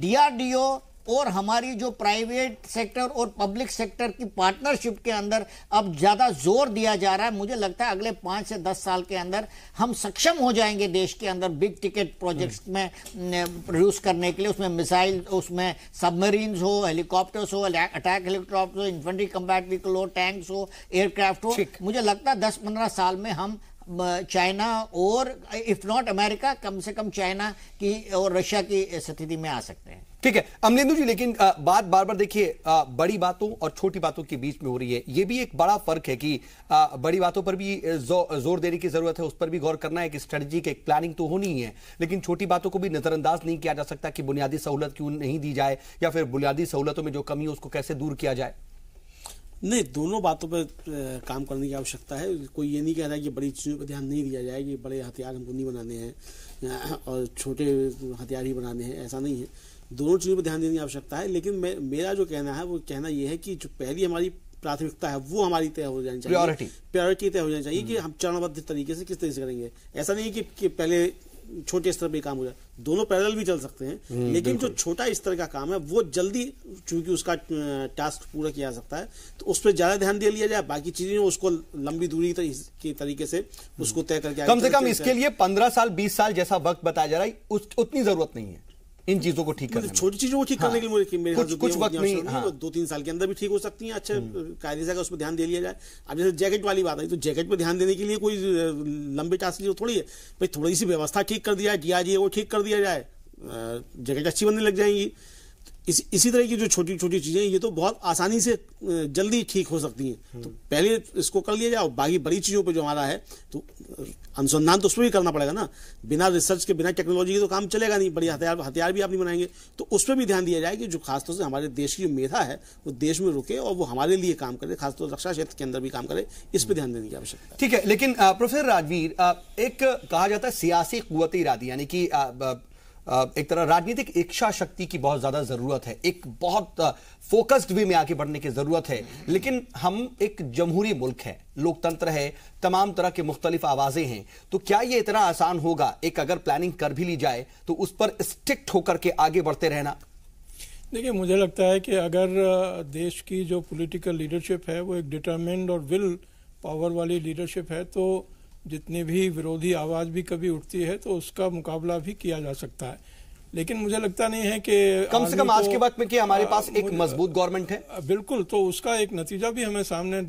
DRDO और हमारी जो प्राइवेट सेक्टर और पब्लिक सेक्टर की पार्टनरशिप के अंदर अब ज्यादा जोर दिया जा रहा है। मुझे लगता है अगले 5 से 10 साल के अंदर हम सक्षम हो जाएंगे देश के अंदर बिग टिकट प्रोजेक्ट्स में प्रोड्यूस करने के लिए, उसमें मिसाइल, उसमें सबमरीन्स हो, हेलीकॉप्टर्स हो, अटैक हेलीकॉप्टर हो, इन्फेंट्री कम्बैट व्हीकल हो, टैंक्स हो, एयरक्राफ्ट हो। मुझे लगता है 10-15 साल में हम चाइना और इफ नॉट अमेरिका, कम से कम चाइना की और रशिया की स्थिति में आ सकते हैं। ठीक है अमलेंदु जी, लेकिन बात बार बार देखिए बड़ी बातों और छोटी बातों के बीच में हो रही है। ये भी एक बड़ा फर्क है कि बड़ी बातों पर भी जोर देने की जरूरत है, उस पर भी गौर करना है कि स्ट्रेटजी की एक प्लानिंग तो होनी ही है, लेकिन छोटी बातों को भी नजरअंदाज नहीं किया जा सकता कि बुनियादी सहूलत क्यों नहीं दी जाए, या फिर बुनियादी सहूलतों में जो कमी है उसको कैसे दूर किया जाए। नहीं, दोनों बातों पर काम करने की आवश्यकता है। कोई ये नहीं कह रहा है कि बड़ी चीज़ों पर ध्यान नहीं दिया जाए, कि बड़े हथियार हमको नहीं बनाने हैं और छोटे हथियार ही बनाने हैं, ऐसा नहीं है। दोनों चीज़ों पर ध्यान देने की आवश्यकता है। लेकिन मेरा जो कहना है वो कहना ये है कि जो पहली हमारी प्राथमिकता है वो हमारी तय हो जानी चाहिए, प्रायोरिटी तय हो जानी चाहिए कि हम चरणबद्ध तरीके से किस तरीके से करेंगे। ऐसा नहीं कि पहले छोटे स्तर पे काम हो जाए, दोनों पैरेलल भी चल सकते हैं, लेकिन जो छोटा स्तर का काम है वो जल्दी, चूंकि उसका टास्क पूरा किया जा सकता है, तो उस पर ज्यादा ध्यान दे लिया जाए। बाकी चीजें उसको लंबी दूरी के तरीके से उसको तय करके कम से कम इसके लिए 15 साल 20 साल जैसा वक्त बताया जा रहा है, उतनी जरूरत नहीं है। इन चीजों को ठीक करने में? छोटी चीजों को ठीक करने के लिए मेरे कुछ वक्त में, 2-3 साल के अंदर भी ठीक हो सकती हैं। अच्छे कायदे से अगर उस पर ध्यान दे लिया जाए। अब जैसे जैकेट वाली बात है, तो जैकेट पर ध्यान देने के लिए कोई लंबे टास्क की थोड़ी है भाई, थोड़ी सी व्यवस्था ठीक कर दिया जाए, DRGA को ठीक कर दिया जाए, जैकेट अच्छी बनने लग जाएंगी। इसी तरह की जो छोटी छोटी चीजें ये तो बहुत आसानी से जल्दी ठीक हो सकती हैं। तो पहले इसको कर लिया जाए और बाकी बड़ी चीजों पे जो हमारा है तो अनुसंधान तो उसमें भी करना पड़ेगा ना। बिना रिसर्च के, बिना टेक्नोलॉजी के तो काम चलेगा नहीं। बड़ी हथियार भी आप नहीं बनाएंगे। तो उस पर भी ध्यान दिया जाए कि जो खासतौर से हमारे देश की जो मेधा है वो देश में रुके और वो हमारे लिए काम करे, खासतौर रक्षा क्षेत्र के अंदर भी काम करे। इस पर ध्यान देने की आवश्यकता है। ठीक है, लेकिन प्रोफेसर राजवीर, एक कहा जाता है सियासी कुव्वत इरादी, यानी कि एक तरह राजनीतिक इच्छा शक्ति की बहुत ज्यादा जरूरत है, एक बहुत फोकस्ड वे में आगे बढ़ने की जरूरत है। लेकिन हम एक जमहूरी मुल्क है, लोकतंत्र है, तमाम तरह के मुख्तलिफ आवाजें हैं। तो क्या ये इतना आसान होगा, एक अगर प्लानिंग कर भी ली जाए तो उस पर स्टिक्ट होकर के आगे बढ़ते रहना? देखिए, मुझे लगता है कि अगर देश की जो पॉलिटिकल लीडरशिप है वो एक डिटरमिन्ड और विल पावर वाली लीडरशिप है, तो जितनी भी विरोधी आवाज भी कभी उठती है तो उसका मुकाबला भी किया जा सकता है। लेकिन मुझे लगता नहीं है कि कम से कम आज के वक्त में कि हमारे पास एक मजबूत गवर्नमेंट है। बिल्कुल, तो उसका एक नतीजा भी हमें सामने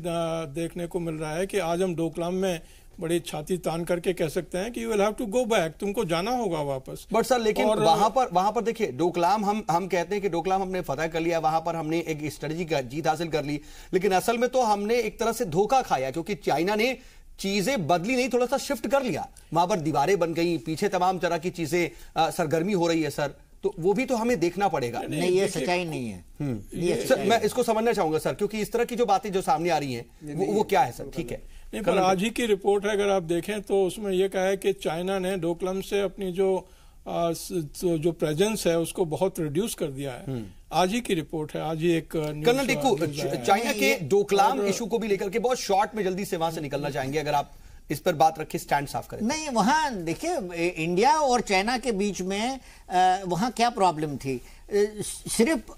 देखने को मिल रहा है कि आज हम डोकलाम में बड़ी छाती तान करके कह सकते हैं कि you will have to go back, तुमको जाना होगा वापस। बट सर, लेकिन वहां पर देखिए, डोकलाम हम कहते हैं कि डोकलाम हमने फतह कर लिया, वहां पर हमने एक स्ट्रेटजी का जीत हासिल कर ली, लेकिन असल में तो हमने एक तरह से धोखा खाया, क्योंकि चाइना ने चीजें बदली नहीं, थोड़ा सा शिफ्ट कर लिया। वहां पर दीवारें बन गई, पीछे तमाम तरह की चीजें सरगर्मी हो रही है सर, तो वो भी तो हमें देखना पड़ेगा। नहीं, ये सच्चाई नहीं है। ये सर, मैं इसको समझना चाहूंगा सर, क्योंकि इस तरह की जो बातें जो सामने आ रही हैं वो क्या है सर? ठीक है, नहीं, पर आज ही की रिपोर्ट है, अगर आप देखें तो उसमें यह कहा है कि चाइना ने डोकलाम से अपनी जो प्रेजेंस है उसको बहुत रिड्यूस कर दिया है। आज ही की रिपोर्ट है, आज ही एक कर्नल टिक्कू, चाइना के डोकलाम इशू को भी लेकर के बहुत शॉर्ट में जल्दी से वहां से निकलना चाहेंगे, अगर आप इस पर बात रखिए, स्टैंड साफ करें। नहीं, वहां देखिए, इंडिया और चाइना के बीच में वहां क्या प्रॉब्लम थी? सिर्फ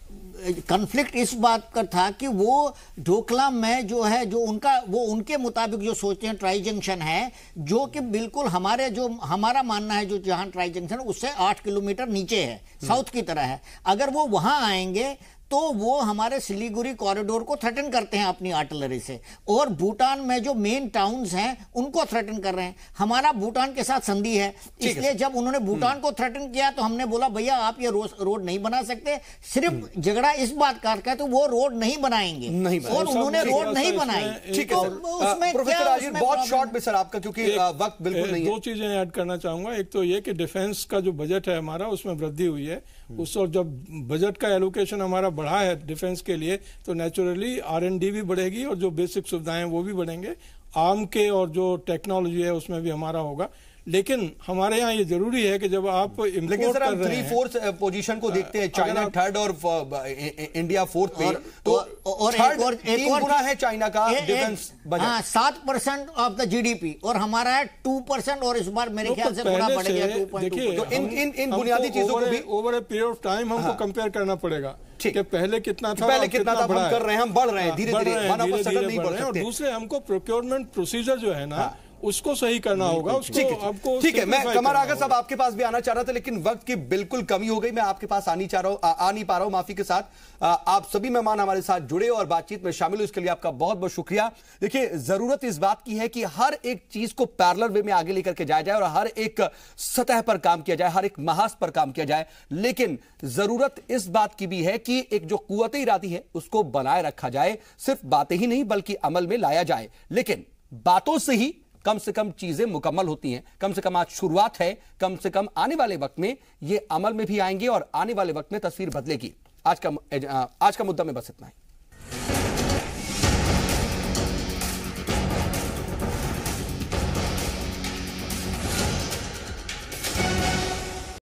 कॉन्फ्लिक्ट इस बात का था कि वो डोकलाम में जो है, जो उनके मुताबिक जो सोचते हैं ट्राई जंक्शन है, जो कि बिल्कुल हमारा मानना है जो जहां ट्राई जंक्शन उससे 8 किलोमीटर नीचे है, साउथ की तरह है। अगर वो वहां आएंगे तो वो हमारे सिलीगुड़ी कॉरिडोर को थ्रेटन करते हैं अपनी आर्टिलरी से, और भूटान में जो मेन टाउन्स हैं उनको थ्रेटन कर रहे हैं। हमारा भूटान के साथ संधि है, इसलिए जब उन्होंने भूटान को थ्रेटन किया तो हमने बोला भैया आप ये रोड नहीं बना सकते। सिर्फ झगड़ा इस बात का है तो वो रोड नहीं बनाएंगे, और उन्होंने रोड नहीं बनाई। ठीक है, प्रोफेसर राजीव, बहुत शॉर्ट में सर आपका, क्योंकि वक्त बिल्कुल नहीं है। 2 चीजें ऐड करना चाहूंगा। एक तो ये कि डिफेंस का जो बजट है हमारा, उसमें वृद्धि हुई है। उस और जब बजट का एलोकेशन हमारा बढ़ा है डिफेंस के लिए, तो नेचुरली R&D भी बढ़ेगी और जो बेसिक सुविधाएं वो भी बढ़ेंगे। आर्म के और जो टेक्नोलॉजी है उसमें भी हमारा होगा। लेकिन हमारे यहाँ ये जरूरी है कि जब आप लेकिन सर, हम 3/4 पोजीशन को देखते हैं, चाइना 3rd और इंडिया 4th पे, तो और एक और गुना है चाइना का defence budget. 7% of the GDP और हमारा है 2%, और इस बार मेरे ख्याल से थोड़ा बढ़ गया 2.2%। तो इन बुनियादी चीजों को भी over a period of time हमको कंपेयर करना पड़ेगा कि पहले कितना था, हम कर रहे हैं, हम बढ़ रहे हैं धीरे-धीरे, नहीं बढ़ सकते। और दूसरे हमको प्रोक्योरमेंट प्रोसीजर जो है ना उसको सही करना होगा। उसको ठीक है, मैं कमर आगा साहब आपके पास भी आना चाह रहा था, लेकिन वक्त की बिल्कुल कमी हो गई, मैं आपके पास आ नहीं पा रहा हूं, माफी के साथ। आप सभी मेहमान हमारे साथ जुड़े और बातचीत में शामिल हुए, इसके लिए आपका बहुत बहुत शुक्रिया। देखिए, जरूरत इस बात की है कि हर एक चीज को पैरेलल वे में आगे लेकर के जाया जाए और हर एक सतह पर काम किया जाए, हर एक महाज पर काम किया जाए, लेकिन जरूरत इस बात की भी है कि एक जो कुव्वत इरादी है उसको बनाए रखा जाए। सिर्फ बातें ही नहीं बल्कि अमल में लाया जाए, लेकिन बातों से ही कम से कम चीजें मुकम्मल होती हैं। कम से कम आज शुरुआत है, कम से कम आने वाले वक्त में ये अमल में भी आएंगे और आने वाले वक्त में तस्वीर बदलेगी। आज का मुद्दा में बस इतना है।